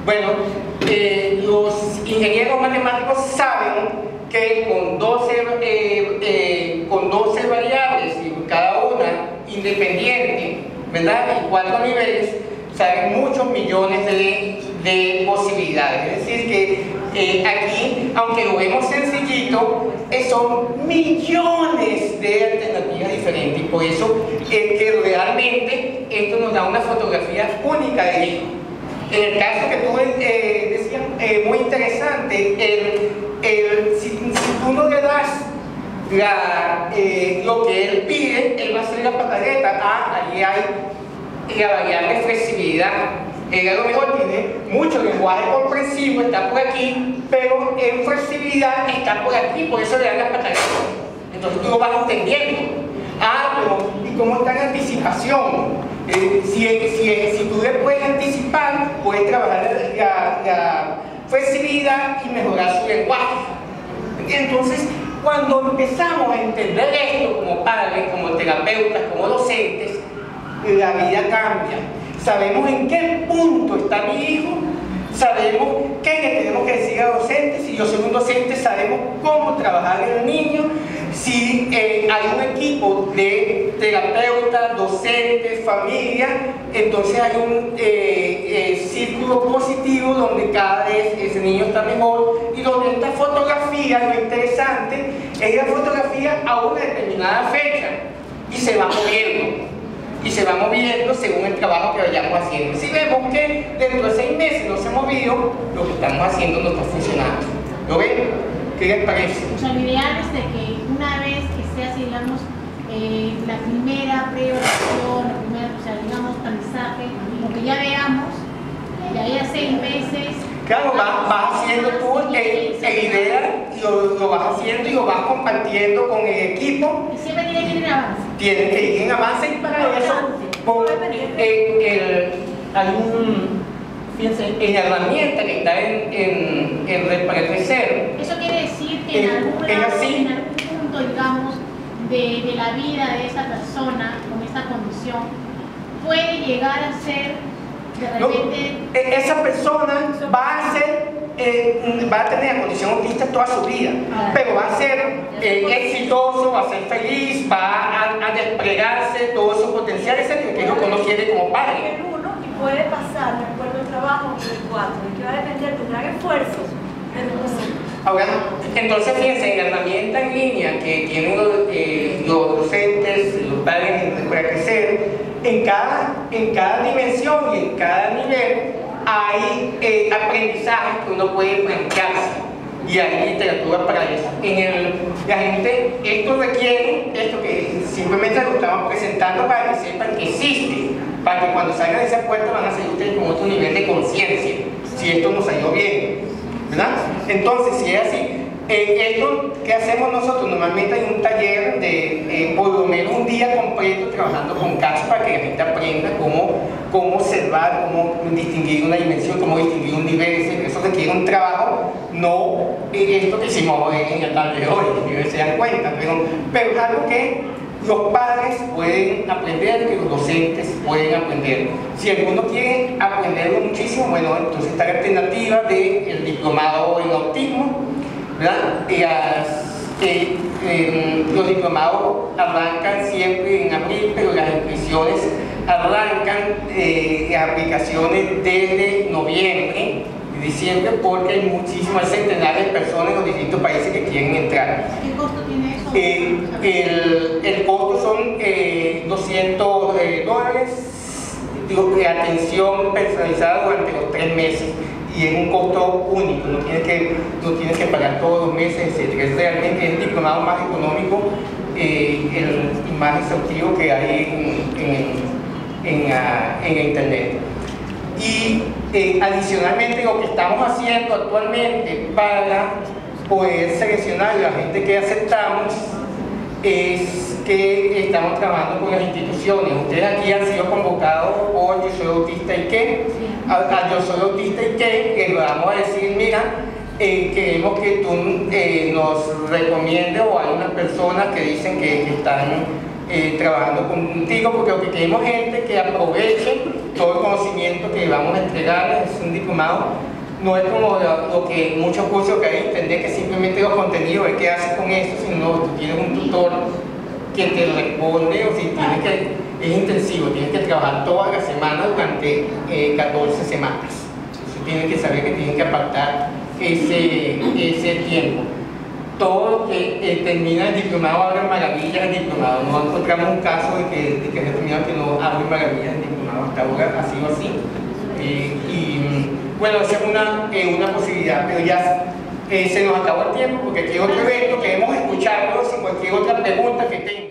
Bueno, los ingenieros matemáticos saben que con 12 variables, y cada una independiente, ¿verdad? Y 4 niveles, saben muchos millones de posibilidades. Es decir, que aquí, aunque lo vemos sencillito, son millones de alternativas diferentes, y por eso es que realmente esto nos da una fotografía única del hijo. En el caso que tú decías, muy interesante, si tú no le das lo que él pide, él va a hacer la pataleta. Allí hay la variable flexibilidad. Él a lo mejor tiene mucho lenguaje comprensivo, está por aquí, pero en flexibilidad está por aquí, por eso le dan las pataletas. Entonces tú lo vas entendiendo. Pero ¿y cómo está en anticipación? Si tú le puedes anticipar, puedes trabajar la flexibilidad y mejorar su lenguaje. Entonces, cuando empezamos a entender esto como padres, como terapeutas, como docentes, la vida cambia. Sabemos en qué punto está mi hijo, sabemos qué le tenemos que decir a docentes. Si yo soy un docente, sabemos cómo trabajar en el niño. Si hay un equipo de terapeutas, docentes, familia, entonces hay un círculo positivo donde cada vez ese niño está mejor, y donde esta fotografía, lo interesante, es la fotografía a una determinada fecha y se va moviendo según el trabajo que vayamos haciendo. Si vemos que dentro de 6 meses no se ha movido, lo que estamos haciendo no está funcionando. ¿Lo ven? ¿Qué les parece? O sea, lo ideal es de que una vez que sea, digamos, la primera pre-oración, digamos, aprendizaje, lo que ya veamos, ya haya 6 meses. Claro, vas haciendo tú la idea, y lo vas haciendo y lo vas compartiendo con el equipo. Y siempre tiene que ir en avance. Tiene que ir en avance, y para eso fíjense, en la herramienta que está para el crecer. Eso quiere decir que en algún punto, digamos, de la vida de esa persona con esta condición, puede llegar a ser de repente... Esa persona va a tener la condición autista toda su vida, pero va a ser exitoso, va a ser feliz, va a desplegarse todo su potencial, ese que es lo que uno quiere como padre. Puede pasar de acuerdo al trabajo del 4, y que va a depender de un gran esfuerzo de los docentes. Ahora, entonces fíjense, en la herramienta en línea que tienen los docentes, los padres para crecer, en cada dimensión y en cada nivel hay aprendizajes que uno puede plantearse, y hay literatura para eso. La gente, esto requiere, esto que simplemente lo estamos presentando para que sepan que existe, para que cuando salgan de esa puerta van a salir ustedes con otro nivel de conciencia, si esto nos salió bien, ¿verdad? Entonces, si es así, Esto que hacemos nosotros, normalmente hay un taller de por lo menos un día completo trabajando con casos para que la gente aprenda cómo observar, cómo distinguir una dimensión, cómo distinguir un nivel. Eso requiere un trabajo, no esto que hicimos en la tarde de hoy, que se dan cuenta, pero es algo que los padres pueden aprender, que los docentes pueden aprender. Si alguno quiere aprenderlo muchísimo, bueno, entonces está la alternativa del diplomado en autismo, ¿verdad? Los diplomados arrancan siempre en abril, pero las inscripciones arrancan las aplicaciones desde noviembre y diciembre, porque hay muchísimas centenares de personas en los distintos países que quieren entrar. ¿Qué costo tiene eso? El costo son $200 de atención personalizada durante los 3 meses. Y es un costo único, no tienes que pagar todos los meses, etc. Es realmente el diplomado más económico y más exhaustivo que hay en internet. Y adicionalmente lo que estamos haciendo actualmente para poder seleccionar a la gente que aceptamos es que estamos trabajando con las instituciones. Ustedes aquí han sido convocados por Yo Soy Autista y qué, a Yo Soy Autista y qué, que le vamos a decir, mira, queremos que tú nos recomiendes, o hay unas personas que dicen que están trabajando contigo, porque lo que queremos es gente que aproveche todo el conocimiento que vamos a entregar. Es un diplomado, no es como lo que muchos cursos que hay en internet, que simplemente los contenidos, ¿qué haces con eso? Sino tú tienes un tutor que te responde, o si tienes que, es intensivo, tienes que trabajar toda la semana durante 14 semanas. Entonces tienes que saber que tienes que apartar ese tiempo. Todo lo que termina el diplomado abre maravillas el diplomado. No encontramos un caso de que haya terminado que no abre maravillas el diplomado. Hasta ahora ha sido así. Bueno, esa es una posibilidad, pero ya se nos acabó el tiempo, porque aquí hay otro evento, queremos escucharlos y cualquier otra pregunta que tengan.